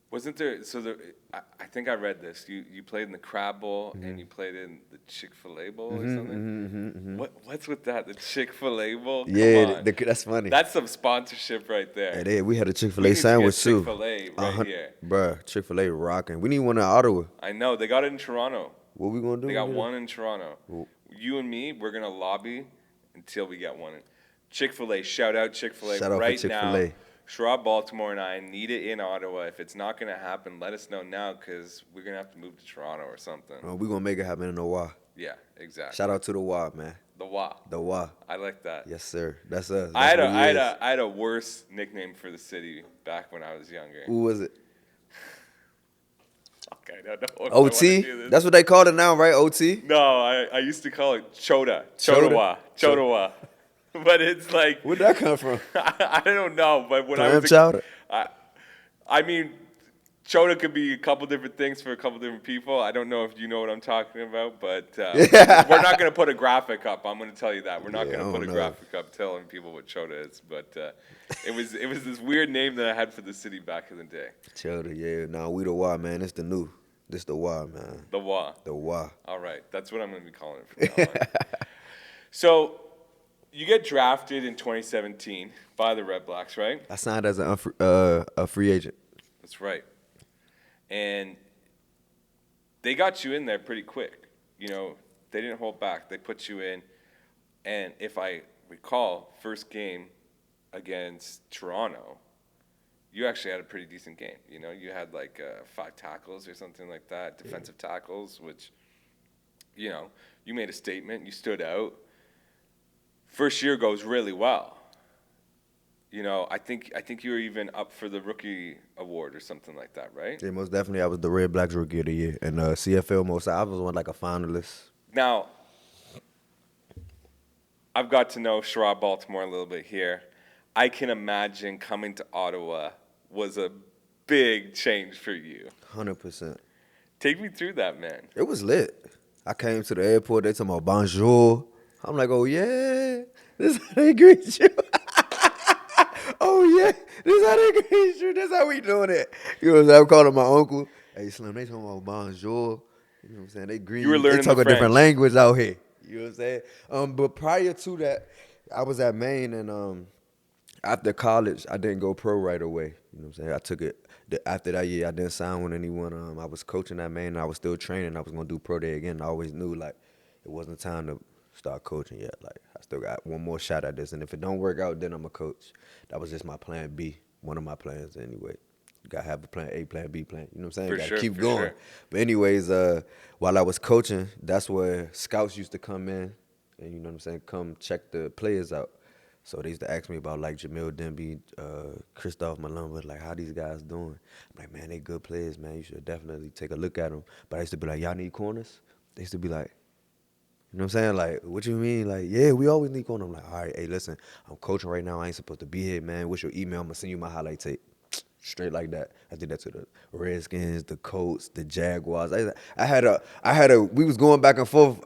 [SPEAKER 1] Wasn't there? So there, I think I read this. You played in the Crab Bowl and you played in the Chick-fil-A Bowl or something. What's with that? The Chick-fil-A Bowl? Come
[SPEAKER 2] Yeah,
[SPEAKER 1] on,
[SPEAKER 2] that's funny.
[SPEAKER 1] that's some sponsorship right there.
[SPEAKER 2] We had a
[SPEAKER 1] We
[SPEAKER 2] Chick-fil-A
[SPEAKER 1] need to get
[SPEAKER 2] sandwich too.
[SPEAKER 1] Chick-fil-A right here.
[SPEAKER 2] Bruh, Chick-fil-A rocking. We need one in Ottawa.
[SPEAKER 1] I know they got it in Toronto.
[SPEAKER 2] What we gonna do?
[SPEAKER 1] They got
[SPEAKER 2] when we get
[SPEAKER 1] one in Toronto.
[SPEAKER 2] Well,
[SPEAKER 1] You and me, we're gonna lobby until we get one. Chick-fil-A, shout out Chick-fil-A
[SPEAKER 2] Shout out for
[SPEAKER 1] right now.
[SPEAKER 2] Chick-fil-A.
[SPEAKER 1] Sherrod Baltimore and I need it in Ottawa. If it's not gonna happen, let us know now because we're gonna have to move to Toronto or something.
[SPEAKER 2] We gonna make it happen in the Y.
[SPEAKER 1] Yeah, exactly.
[SPEAKER 2] Shout out to the Y, man.
[SPEAKER 1] The Wa.
[SPEAKER 2] The Y.
[SPEAKER 1] I like that.
[SPEAKER 2] Yes, sir. That's us.
[SPEAKER 1] I
[SPEAKER 2] That's what he is.
[SPEAKER 1] I had a worse nickname for the city back when I was younger.
[SPEAKER 2] Who was it?
[SPEAKER 1] Okay, I don't know if I wanna
[SPEAKER 2] OT?
[SPEAKER 1] do this.
[SPEAKER 2] That's what they call it now, right? OT?
[SPEAKER 1] No, I used to call it Chota.
[SPEAKER 2] Chota?
[SPEAKER 1] Chotawa. Chotawa. But it's like
[SPEAKER 2] Where'd that come from?
[SPEAKER 1] I don't know, but when I
[SPEAKER 2] Clam
[SPEAKER 1] was
[SPEAKER 2] chowder?
[SPEAKER 1] I mean, Chota could be a couple different things for a couple different people. I don't know if you know what I'm talking about, but we're not going to put a graphic up. I'm going to tell you that. We're not
[SPEAKER 2] Yeah,
[SPEAKER 1] going
[SPEAKER 2] I
[SPEAKER 1] to put a
[SPEAKER 2] don't know.
[SPEAKER 1] graphic up telling people what Chota is. But it was this weird name that I had for the city back in the day.
[SPEAKER 2] Chowder, yeah. Nah, we the Y, man. It's the new. This the Y, man.
[SPEAKER 1] The Wa.
[SPEAKER 2] The Y.
[SPEAKER 1] All right. That's what I'm going to be calling it from now on. So you get drafted in 2017 by the Redblacks, right?
[SPEAKER 2] I signed as a free agent.
[SPEAKER 1] That's right. And they got you in there pretty quick. You know, they didn't hold back. They put you in. And if I recall, first game against Toronto, you actually had a pretty decent game. You know, you had like 5 tackles or something like that, defensive tackles, which, you know, you made a statement. You stood out. First year goes really well. You know, I think you were even up for the rookie award or something like that, right?
[SPEAKER 2] Yeah, most definitely. I was the Redblacks Rookie of the Year. And CFL I was one like a finalist.
[SPEAKER 1] Now, I've got to know Sherrod Baltimore a little bit here. I can imagine coming to Ottawa was a big change for you.
[SPEAKER 2] 100%.
[SPEAKER 1] Take me through that, man.
[SPEAKER 2] It was lit. I came to the airport. They talking about bonjour. I'm like, oh, yeah. This is how they greet you. Oh, yeah. This is how they greet you. This is how we doing it. You know what I'm saying? I'm calling my uncle. Hey, Slim, they talking about bonjour. You know what I'm saying?
[SPEAKER 1] You were
[SPEAKER 2] They
[SPEAKER 1] learning the
[SPEAKER 2] talk a different
[SPEAKER 1] French.
[SPEAKER 2] language out here. You know what I'm saying? But prior to that, I was at Maine, and after college, I didn't go pro right away. You know what I'm saying? I took it after that year. I didn't sign with anyone. I was coaching at Maine. And I was still training. I was gonna do pro day again. I always knew like it wasn't time to start coaching yet. Like I still got one more shot at this, and if it don't work out, then I'm a coach. That was just my plan B. One of my plans anyway. You gotta have a plan A, plan B, plan. You know what I'm saying?
[SPEAKER 1] For
[SPEAKER 2] Gotta
[SPEAKER 1] sure,
[SPEAKER 2] keep
[SPEAKER 1] for
[SPEAKER 2] going.
[SPEAKER 1] sure.
[SPEAKER 2] But anyways, while I was coaching, that's where scouts used to come in, and you know what I'm saying, come check the players out. So they used to ask me about like Jamil Denby, Christoph Malumba, like how these guys doing. I'm like, man, they good players, man. You should definitely take a look at them. But I used to be like, y'all need corners? They used to be like, you know what I'm saying? Like, what you mean? Like, yeah, we always need corners. I'm like, all right, hey, listen, I'm coaching right now. I ain't supposed to be here, man. What's your email? I'm gonna send you my highlight tape. Straight like that. I did that to the Redskins, the Colts, the Jaguars. We was going back and forth.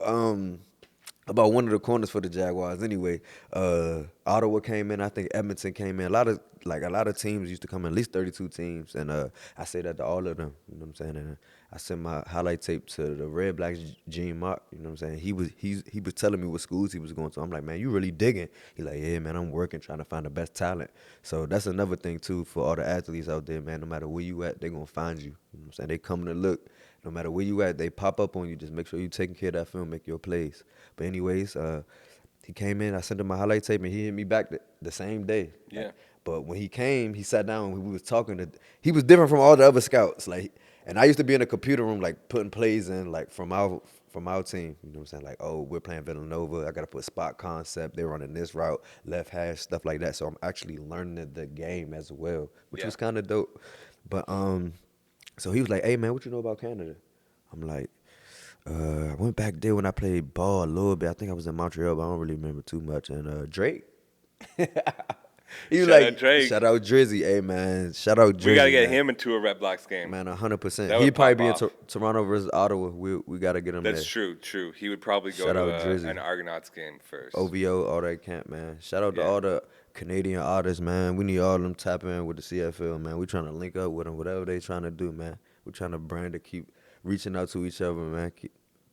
[SPEAKER 2] About one of the corners for the Jaguars. Anyway, Ottawa came in. I think Edmonton came in. A lot of teams used to come in. At least 32 teams, and I say that to all of them. You know what I'm saying? And I sent my highlight tape to the Redblacks, Gene Mark. You know what I'm saying? He was telling me what schools he was going to. I'm like, man, you really digging? He like, yeah, man, I'm working, trying to find the best talent. So that's another thing too for all the athletes out there, man. No matter where you at, they gonna find you. You know what I'm saying? They coming to look. No matter where you at, they pop up on you. Just make sure you taking care of that film, make your plays. But anyways, he came in. I sent him my highlight tape, and he hit me back the same day.
[SPEAKER 1] Yeah.
[SPEAKER 2] But when he came, he sat down and we was talking. He was different from all the other scouts. Like, and I used to be in the computer room, like putting plays in, like from our team. You know what I'm saying? Like, oh, we're playing Villanova. I gotta put spot concept. They're running this route, left hash, stuff like that. So I'm actually learning the game as well, which
[SPEAKER 1] Yeah.
[SPEAKER 2] was kind of dope. But so he was like, "Hey man, what you know about Canada?" I'm like, I went back there when I played ball a little bit. I think I was in Montreal, but I don't really remember too much. And Drake, he was
[SPEAKER 1] Shout out
[SPEAKER 2] like,
[SPEAKER 1] Drake.
[SPEAKER 2] "Shout out Drizzy, hey man, shout out
[SPEAKER 1] We got to
[SPEAKER 2] Drizzy,
[SPEAKER 1] get
[SPEAKER 2] man,
[SPEAKER 1] him into a Red Blacks game.
[SPEAKER 2] man, 100%.
[SPEAKER 1] That
[SPEAKER 2] He'd
[SPEAKER 1] would
[SPEAKER 2] probably
[SPEAKER 1] pop
[SPEAKER 2] be in
[SPEAKER 1] off.
[SPEAKER 2] Toronto versus Ottawa. We gotta get him
[SPEAKER 1] That's
[SPEAKER 2] there.
[SPEAKER 1] true, true. He would probably go
[SPEAKER 2] Shout
[SPEAKER 1] to
[SPEAKER 2] out Drizzy,
[SPEAKER 1] an Argonauts game first.
[SPEAKER 2] OVO, all that camp, man. Shout out to
[SPEAKER 1] Yeah.
[SPEAKER 2] all the Canadian artists, man. We need all of them tap in with the CFL, man. We trying to link up with them, whatever they trying to do, man. We trying to brand to keep reaching out to each other, man.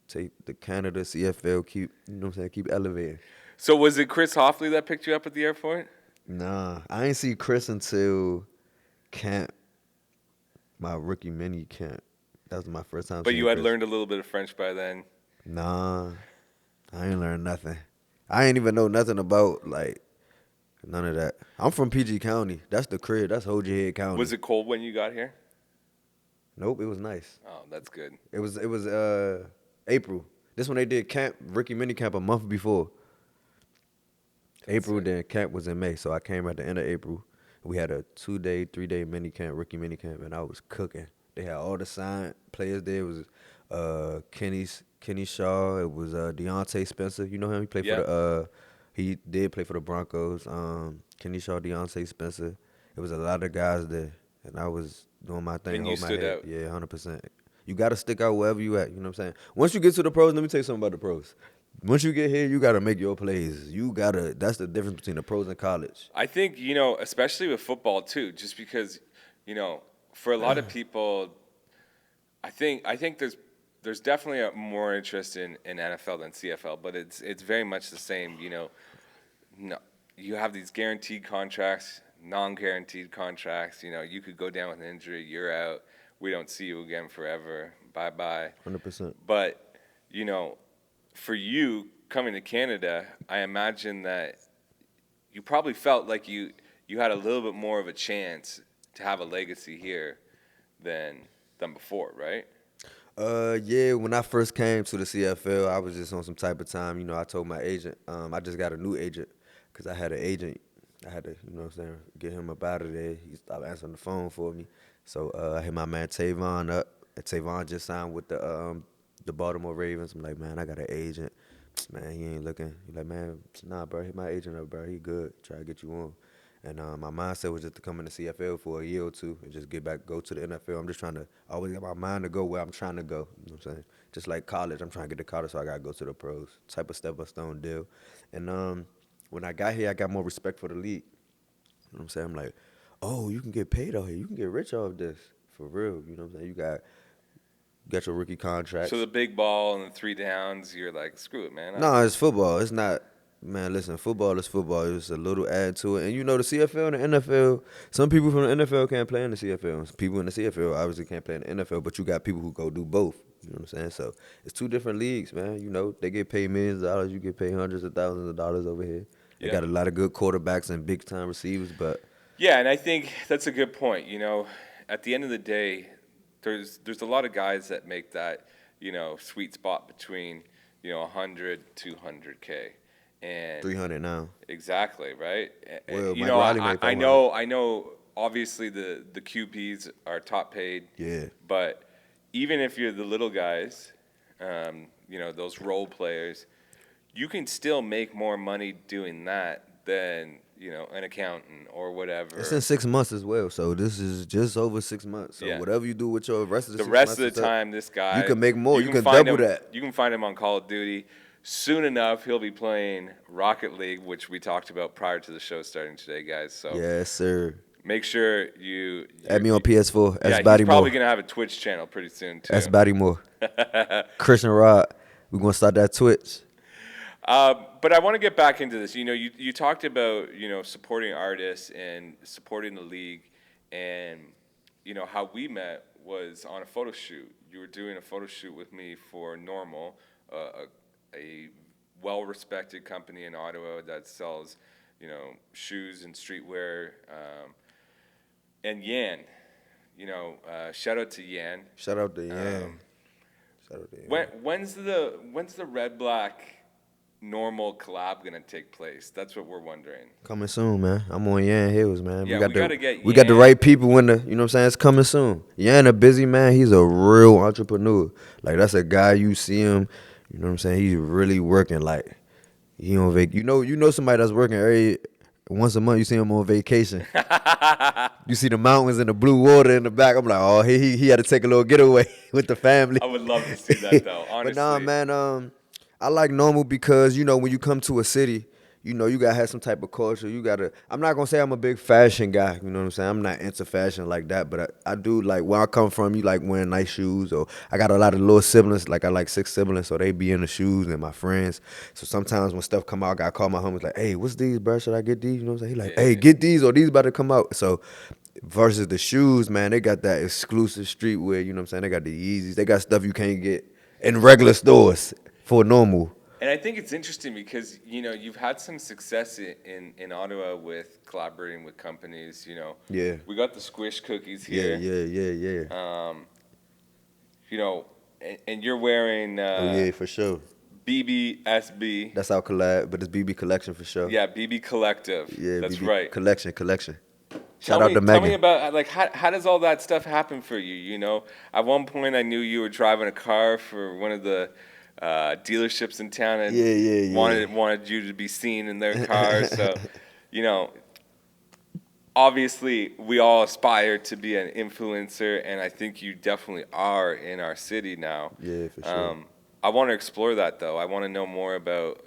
[SPEAKER 2] Take the Canada CFL, keep, you know what I'm saying, keep elevating.
[SPEAKER 1] So was it Chris Hoffley that picked you up at the airport?
[SPEAKER 2] Nah, I ain't see Chris until camp, my rookie mini camp. That was my first time
[SPEAKER 1] But
[SPEAKER 2] seeing
[SPEAKER 1] you had
[SPEAKER 2] Chris.
[SPEAKER 1] learned a little bit of French by then.
[SPEAKER 2] Nah, I ain't learned nothing. I ain't even know nothing about, like, none of that. I'm from PG County. That's the crib. That's Hold Your Head County.
[SPEAKER 1] Was it cold when you got here?
[SPEAKER 2] Nope, it was nice.
[SPEAKER 1] Oh, that's good.
[SPEAKER 2] It was April. This when they did camp, rookie mini camp a month before. April,
[SPEAKER 1] sick.
[SPEAKER 2] then camp was in May. So I came at the end of April. We had a 2-day, 3-day mini camp, rookie mini camp, and I was cooking. They had all the signed players there. It was Kenny Shaw. It was Deontay Spencer. You know him? He played
[SPEAKER 1] Yeah.
[SPEAKER 2] for the he did play for the Broncos. Kenny Shaw, Deontay Spencer. It was a lot of guys there. And I was doing my thing,
[SPEAKER 1] And you
[SPEAKER 2] hold my
[SPEAKER 1] stood
[SPEAKER 2] head.
[SPEAKER 1] out.
[SPEAKER 2] Yeah, 100%. You got to stick out wherever you at. You know what I'm saying? Once you get to the pros, let me tell you something about the pros. Once you get here, you got to make your plays. That's the difference between the pros and college.
[SPEAKER 1] I think, especially with football too, just because, for a lot of people, I think there's definitely a more interest in NFL than CFL, but it's very much the same, No, you have these guaranteed contracts, non-guaranteed contracts. You could go down with an injury, you're out. We don't see you again forever. Bye bye.
[SPEAKER 2] 100%.
[SPEAKER 1] But for you coming to Canada, I imagine that you probably felt like you had a little bit more of a chance to have a legacy here than before, right?
[SPEAKER 2] Yeah, when I first came to the CFL, I was just on some type of time. I told my agent, I just got a new agent because I had an agent. I had to, what I'm saying, get him up out of there. He stopped answering the phone for me. So I hit my man Tavon up. And Tavon just signed with the Baltimore Ravens. I'm like, man, I got an agent. Man, he ain't looking. He like, man, nah, bro, hit my agent up, bro. He good. Try to get you on. And my mindset was just to come in the CFL for a year or two and just go to the NFL. I'm just trying to always get my mind to go where I'm trying to go. You know what I'm saying? Just like college, I'm trying to get to college, so I got to go to the pros. Type of step-by-stone deal. And when I got here, I got more respect for the league. You know what I'm saying? I'm like, oh, you can get paid out here. You can get rich off this. For real. You know what I'm saying? got your rookie contracts.
[SPEAKER 1] So the big ball and the 3 downs, you're like, screw it, man.
[SPEAKER 2] No, it's football. It's not. Man, listen, football is football. It's a little add to it. And you know, the CFL and the NFL, some people from the NFL can't play in the CFL. People in the CFL obviously can't play in the NFL, but you got people who go do both. You know what I'm saying? So it's two different leagues, man. You know, they get paid millions of dollars. You get paid hundreds of thousands of dollars over here. They
[SPEAKER 1] Yeah.
[SPEAKER 2] got a lot of good quarterbacks and big time receivers, but
[SPEAKER 1] Yeah, and I think that's a good point. You know, at the end of the day, there's a lot of guys that make that, you know, sweet spot between, you know, 100 to 100K. And
[SPEAKER 2] 300 now.
[SPEAKER 1] exactly, right?
[SPEAKER 2] Well,
[SPEAKER 1] You
[SPEAKER 2] Mike
[SPEAKER 1] know,
[SPEAKER 2] Riley
[SPEAKER 1] I,
[SPEAKER 2] made
[SPEAKER 1] I
[SPEAKER 2] 400.
[SPEAKER 1] know obviously the QPs are top paid,
[SPEAKER 2] Yeah.
[SPEAKER 1] but even if you're the little guys, you know, those role players, you can still make more money doing that than, you know, an accountant or whatever.
[SPEAKER 2] It's in 6 months as well, so this is just over 6 months. So
[SPEAKER 1] Yeah.
[SPEAKER 2] whatever you do with your rest of the
[SPEAKER 1] The
[SPEAKER 2] 6
[SPEAKER 1] rest
[SPEAKER 2] months,
[SPEAKER 1] of the time, this guy,
[SPEAKER 2] you can make more. You can
[SPEAKER 1] find
[SPEAKER 2] double
[SPEAKER 1] him,
[SPEAKER 2] that.
[SPEAKER 1] You can find him on Call of Duty. Soon enough, he'll be playing Rocket League, which we talked about prior to the show starting today, guys. So
[SPEAKER 2] Yes, sir.
[SPEAKER 1] make sure you
[SPEAKER 2] Add me on PS4.
[SPEAKER 1] Yeah,
[SPEAKER 2] S
[SPEAKER 1] he's
[SPEAKER 2] Baltimore.
[SPEAKER 1] probably gonna have a Twitch channel pretty soon too.
[SPEAKER 2] S Baltimore. Christian Rod. We're gonna start that Twitch.
[SPEAKER 1] But I want to get back into this. You know, you talked about, you know, supporting artists and supporting the league, and you know how we met was on a photo shoot. You were doing a photo shoot with me for Normal, a well-respected company in Ottawa that sells, you know, shoes and streetwear. And Yan, you know, shout out to Yan.
[SPEAKER 2] Shout out to Yan. Shout out to Yan.
[SPEAKER 1] When's the Red Black Normal collab gonna take place? That's what we're wondering.
[SPEAKER 2] Coming soon, man. I'm on Yan Hills, man.
[SPEAKER 1] Yeah, we gotta get
[SPEAKER 2] we got the
[SPEAKER 1] Yan.
[SPEAKER 2] right people in the, you know what I'm saying? It's coming soon. Yan a busy man. He's a real entrepreneur. Like, that's a guy, you see him, you know what I'm saying? He's really working. Like, he on you know somebody that's working once a month. You see him on vacation. You see the mountains and the blue water in the back. I'm like, oh, he had to take a little getaway with the family.
[SPEAKER 1] I would love to see that though, honestly.
[SPEAKER 2] But nah, man, I like Normal because, you know, when you come to a city, you know, you gotta have some type of culture. I'm not gonna say I'm a big fashion guy, you know what I'm saying? I'm not into fashion like that, but I do like where I come from, you like wearing nice shoes, or I got a lot of little siblings, like I like 6 siblings, so they be in the shoes and my friends. So sometimes when stuff come out, I gotta call my homies like, hey, what's these, bro? Should I get these? You know what I'm saying? He like, hey, get these or these about to come out. So versus the shoes, man, they got that exclusive streetwear, you know what I'm saying? They got the Yeezys. They got stuff you can't get in regular stores for Normal.
[SPEAKER 1] And I think it's interesting because, you know, you've had some success in Ottawa with collaborating with companies, you know.
[SPEAKER 2] Yeah.
[SPEAKER 1] We got the Squish cookies
[SPEAKER 2] Yeah,
[SPEAKER 1] here.
[SPEAKER 2] yeah.
[SPEAKER 1] You know, and you're wearing
[SPEAKER 2] Oh yeah, for sure.
[SPEAKER 1] BBSB.
[SPEAKER 2] That's our collab, but it's BB Collection for sure.
[SPEAKER 1] Yeah, BB Collective.
[SPEAKER 2] Yeah,
[SPEAKER 1] that's
[SPEAKER 2] BB
[SPEAKER 1] right.
[SPEAKER 2] Collection.
[SPEAKER 1] Tell
[SPEAKER 2] Shout out
[SPEAKER 1] me,
[SPEAKER 2] to Megan.
[SPEAKER 1] Tell me about, like, how does all that stuff happen for you? You know, at one point I knew you were driving a car for one of the dealerships in town, and
[SPEAKER 2] Yeah.
[SPEAKER 1] wanted you to be seen in their car. So, you know, obviously we all aspire to be an influencer, and I think you definitely are in our city now.
[SPEAKER 2] Yeah, for sure.
[SPEAKER 1] I want to explore that though. I want to know more about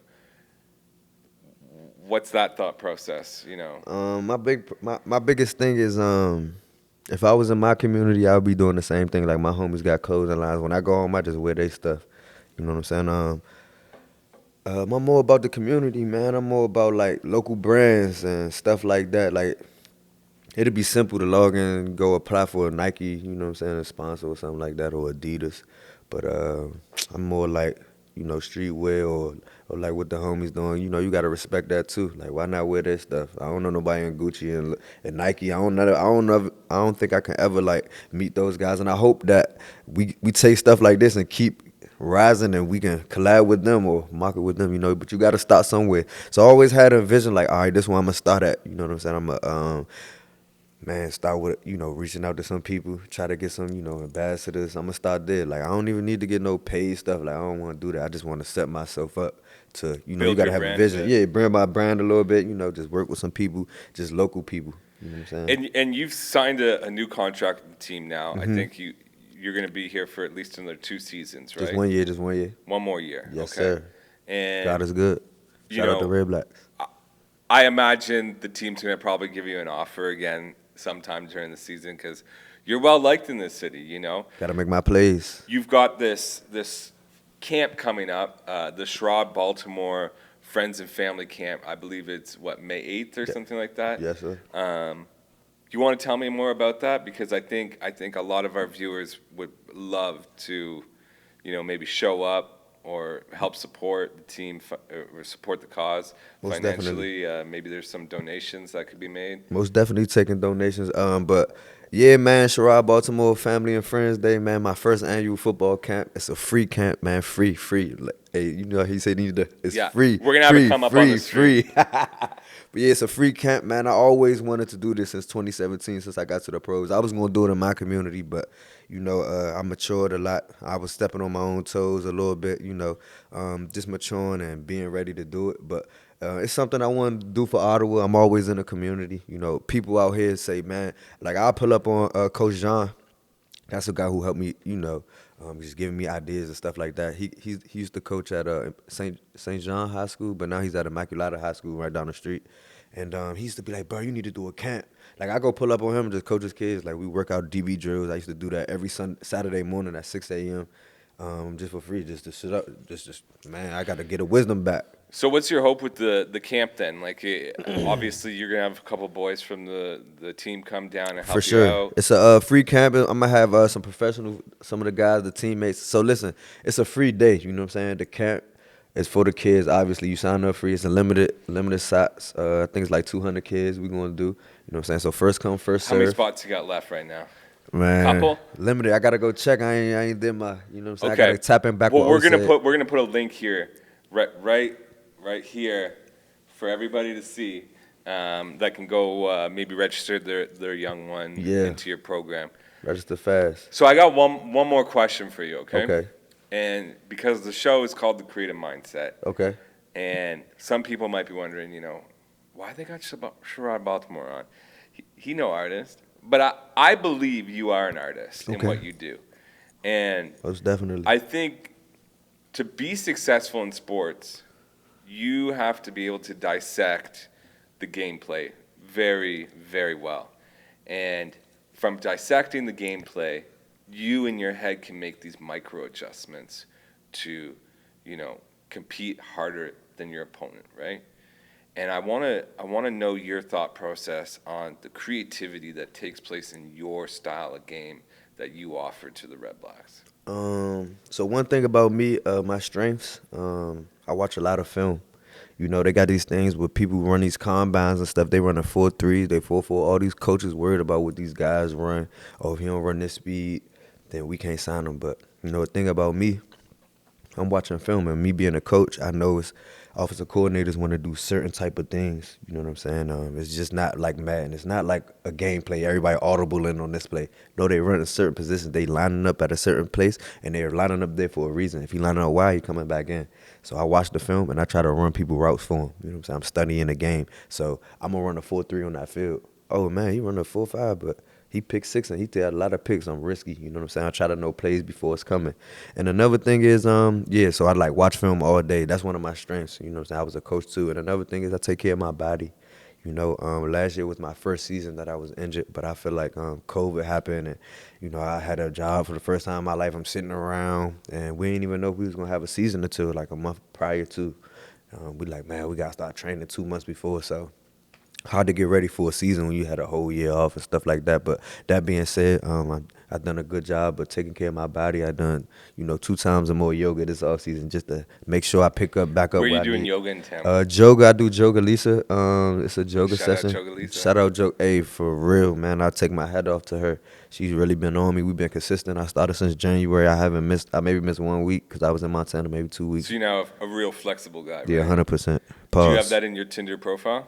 [SPEAKER 1] what's that thought process. You know.
[SPEAKER 2] My biggest thing is if I was in my community, I would be doing the same thing. Like, my homies got clothing lines. When I go home, I just wear their stuff. You know what I'm saying? I'm more about the community, man. I'm more about like local brands and stuff like that. Like, it'd be simple to log in and go apply for a Nike, you know what I'm saying, a sponsor or something like that, or Adidas. But I'm more like, you know, streetwear or like what the homies doing. You know, you gotta respect that too. Like, why not wear their stuff? I don't know nobody in Gucci and Nike. I don't think I can ever like meet those guys. And I hope that we take stuff like this and keep rising, and we can collab with them or market with them, you know. But you gotta start somewhere. So I always had a vision like, all right, this is where I'm gonna start at. You know what I'm saying? I'm start with, you know, reaching out to some people, try to get some, you know, ambassadors. I'm gonna start there. Like, I don't even need to get no paid stuff. Like, I don't want to do that. I just want to set myself up to, you know, you gotta have a vision. Yeah, bring my brand a little bit. You know, just work with some people, just local people. You know what I'm saying?
[SPEAKER 1] And you've signed a new contract with the team now. I think you're going to be here for at least another 2 seasons, right?
[SPEAKER 2] Just 1 year.
[SPEAKER 1] 1 more year.
[SPEAKER 2] Yes,
[SPEAKER 1] okay.
[SPEAKER 2] sir.
[SPEAKER 1] And
[SPEAKER 2] God is good. Shout out to Redblacks.
[SPEAKER 1] I imagine the team's going to probably give you an offer again sometime during the season because You're well liked in this city, you know.
[SPEAKER 2] Gotta make my plays.
[SPEAKER 1] You've got this camp coming up, the Sherrod Baltimore Friends and Family Camp. I believe it's May 8th or something like that.
[SPEAKER 2] Yes, sir.
[SPEAKER 1] Do you want to tell me more about that? Because I think a lot of our viewers would love to, maybe show up or help support the team or support the cause
[SPEAKER 2] Most
[SPEAKER 1] financially. Maybe there's some donations that could be made.
[SPEAKER 2] Most definitely taking donations. But yeah, man, Sherrod Baltimore Family and Friends Day, man. My first annual football camp. It's a free camp, man. Free. Like, hey, he said it's free.
[SPEAKER 1] We're gonna have it come up on the screen.
[SPEAKER 2] Free. But yeah, it's a free camp, man. I always wanted to do this since 2017, since I got to the pros. I was gonna do it in my community, but I matured a lot. I was stepping on my own toes a little bit, just maturing and being ready to do it. But it's something I want to do for Ottawa. I'm always in the community. People out here say, man, like I'll pull up on Coach Jean. That's a guy who helped me, just giving me ideas and stuff like that. He used to coach at St. John High School, but now he's at Immaculata High School right down the street. And he used to be like, bro, you need to do a camp. Like, I go pull up on him and just coach his kids. Like, we work out DB drills. I used to do that every Saturday morning at 6 a.m. Just for free, just to sit up. Man, I got to get a wisdom back.
[SPEAKER 1] So what's your hope with the camp then? Like, obviously, you're going to have a couple boys from the team come down and help you out.
[SPEAKER 2] It's a free camp. I'm going to have some of the guys, the teammates. So, listen, it's a free day. You know what I'm saying? The camp is for the kids. Obviously, you sign up free. It's a limited spots. I think it's like 200 kids we're going to do. You know what I'm saying? So, first come, first serve.
[SPEAKER 1] How many spots you got left right now?
[SPEAKER 2] Man,
[SPEAKER 1] couple?
[SPEAKER 2] Limited. I gotta go check. I ain't did my. You know what I'm saying?
[SPEAKER 1] Okay.
[SPEAKER 2] I gotta tap in back.
[SPEAKER 1] Well, we're gonna put a link here, right here, for everybody to see. That can go maybe register their young one into your program.
[SPEAKER 2] Register fast.
[SPEAKER 1] So I got one more question for you. Okay.
[SPEAKER 2] Okay.
[SPEAKER 1] And because the show is called The Creative Mindset.
[SPEAKER 2] Okay.
[SPEAKER 1] And some people might be wondering, why they got Sherrod Baltimore on? He no artist. But I believe you are an artist in what you do. And
[SPEAKER 2] most definitely.
[SPEAKER 1] I think to be successful in sports, you have to be able to dissect the gameplay very, very well. And from dissecting the gameplay, you in your head can make these micro adjustments to, compete harder than your opponent, right? And I want to know your thought process on the creativity that takes place in your style of game that you offer to the Redblacks.
[SPEAKER 2] So one thing about me, my strengths, I watch a lot of film. They got these things where people run these combines and stuff. They run a 4.3, they 4.4. All these coaches worried about what these guys run. Oh, if he don't run this speed, then we can't sign him. But the thing about me, I'm watching film, and me being a coach, I know it's offensive coordinators want to do certain type of things. You know what I'm saying? It's just not like Madden. It's not like a gameplay. Everybody audible in on this play. No, they run in certain positions. They lining up at a certain place, and they're lining up there for a reason. If he lining up wide, he coming back in. So I watch the film, and I try to run people routes for him. You know what I'm saying? I'm studying the game. So I'm going to run a 4.3 on that field. Oh, man, he run a 4.5, but he picked 6, and he did a lot of picks. I'm risky, you know what I'm saying? I try to know plays before it's coming. And another thing is, so I like watch film all day. That's one of my strengths, you know what I'm saying? I was a coach too. And another thing is I take care of my body. Last year was my first season that I was injured, but I feel like COVID happened, and I had a job for the first time in my life. I'm sitting around, and we didn't even know if we was gonna have a season until like a month prior to. We like, man, we gotta start training 2 months before, so. Hard to get ready for a season when you had a whole year off and stuff like that. But that being said, I've done a good job of taking care of my body. I've done, 2 times or more yoga this off season just to make sure I pick up back up.
[SPEAKER 1] Where are you doing yoga in Tampa?
[SPEAKER 2] Yoga, I do Yoga Lisa. It's a yoga session.
[SPEAKER 1] Shout out Yoga Lisa.
[SPEAKER 2] Shout out Yoga. Hey, for real, man. I take my hat off to her. She's really been on me. We've been consistent. I started since January. I maybe missed 1 week because I was in Montana, maybe 2 weeks.
[SPEAKER 1] So you're now a real flexible guy, right?
[SPEAKER 2] Yeah, 100%.
[SPEAKER 1] Do you have that in your Tinder profile?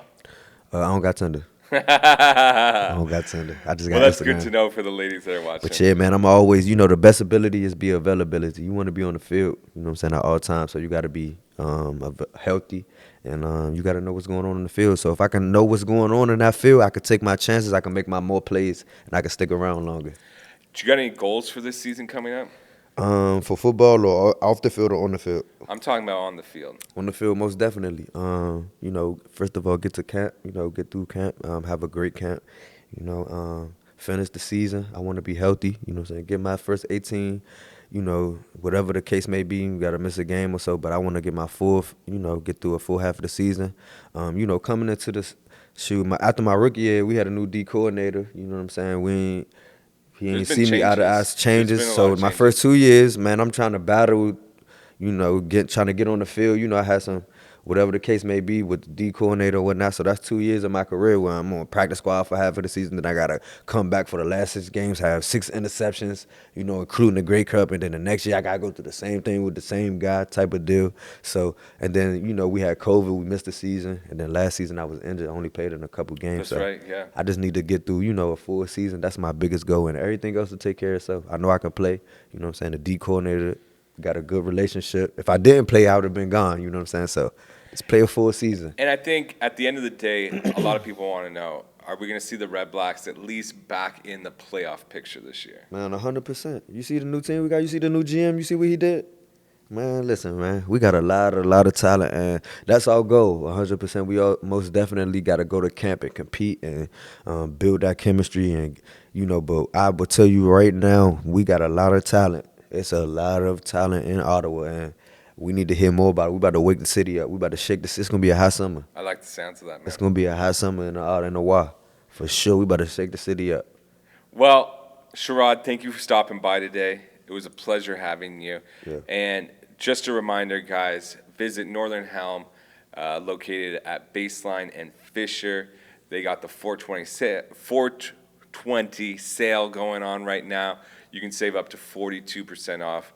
[SPEAKER 2] I don't got Tinder. I don't got Tinder. I just got Instagram.
[SPEAKER 1] Well, that's good to know for the ladies that are watching.
[SPEAKER 2] But yeah, man, I'm always, the best ability is be availability. You want to be on the field, you know what I'm saying, at all times. So you got to be healthy, and you got to know what's going on in the field. So if I can know what's going on in that field, I could take my chances. I can make my more plays, and I can stick around longer.
[SPEAKER 1] Do you got any goals for this season coming up?
[SPEAKER 2] For football or off the field or on the field?
[SPEAKER 1] I'm talking about on the field.
[SPEAKER 2] On the field, most definitely. First of all, get to camp, get through camp, have a great camp, finish the season. I want to be healthy, you know what I'm saying? Get my first 18, you know, whatever the case may be. We got to miss a game or so, but I want to get my full, you know, get through a full half of the season. You know, coming into this, after my rookie year, we had a new D coordinator, you know what I'm saying? He
[SPEAKER 1] There's
[SPEAKER 2] ain't
[SPEAKER 1] been
[SPEAKER 2] see me out of
[SPEAKER 1] changes.
[SPEAKER 2] us changes.
[SPEAKER 1] There's been a lot
[SPEAKER 2] So
[SPEAKER 1] of
[SPEAKER 2] my
[SPEAKER 1] changes.
[SPEAKER 2] first 2 years, man, I'm trying to battle, you know, trying to get on the field. You know, I had some, whatever the case may be, with the D coordinator or whatnot. So that's 2 years of my career where I'm on practice squad for half of the season. Then I got to come back for the last 6 games, have 6 interceptions, you know, including the Grey Cup. And then the next year I got to go through the same thing with the same guy type of deal. So, and then, you know, we had COVID. We missed the season. And then last season I was injured. I only played in a couple games.
[SPEAKER 1] That's
[SPEAKER 2] so
[SPEAKER 1] right, yeah.
[SPEAKER 2] I just need to get through, you know, a full season. That's my biggest goal. And everything else will take care of itself. I know I can play. You know what I'm saying? The D coordinator got a good relationship. If I didn't play, I would have been gone. You know what I'm saying? So let's play a full season.
[SPEAKER 1] And I think at the end of the day, a lot of people want to know, are we going to see the Red Blacks at least back in the playoff picture this year?
[SPEAKER 2] Man, 100%. You see the new team we got? You see the new GM? You see what he did? Man, listen, man. We got a lot of talent, and that's our goal. 100%. We all most definitely got to go to camp and compete and build that chemistry. And, you know, but I will tell you right now, we got a lot of talent. It's a lot of talent in Ottawa, and we need to hear more about it. We about to wake the city up. We about to shake this. It's going to be a hot summer.
[SPEAKER 1] I like the sounds of that, man.
[SPEAKER 2] It's going to be a hot summer in Ottawa. For sure, we about to shake the city up.
[SPEAKER 1] Well, Sherrod, thank you for stopping by today. It was a pleasure having you.
[SPEAKER 2] Yeah.
[SPEAKER 1] And just a reminder, guys, visit Northern Helm, located at Baseline and Fisher. They got the 420 sale going on right now. You can save up to 42% off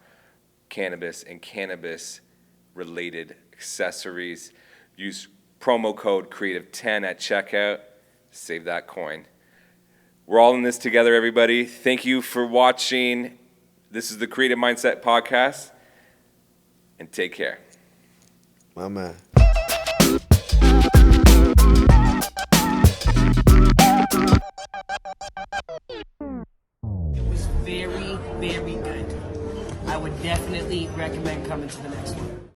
[SPEAKER 1] cannabis and cannabis-related accessories. Use promo code Creative10 at checkout. Save that coin. We're all in this together, everybody. Thank you for watching. This is the Creative Mindset Podcast, and take care.
[SPEAKER 2] My man.
[SPEAKER 3] It was very, very good. I would definitely recommend coming to the next one.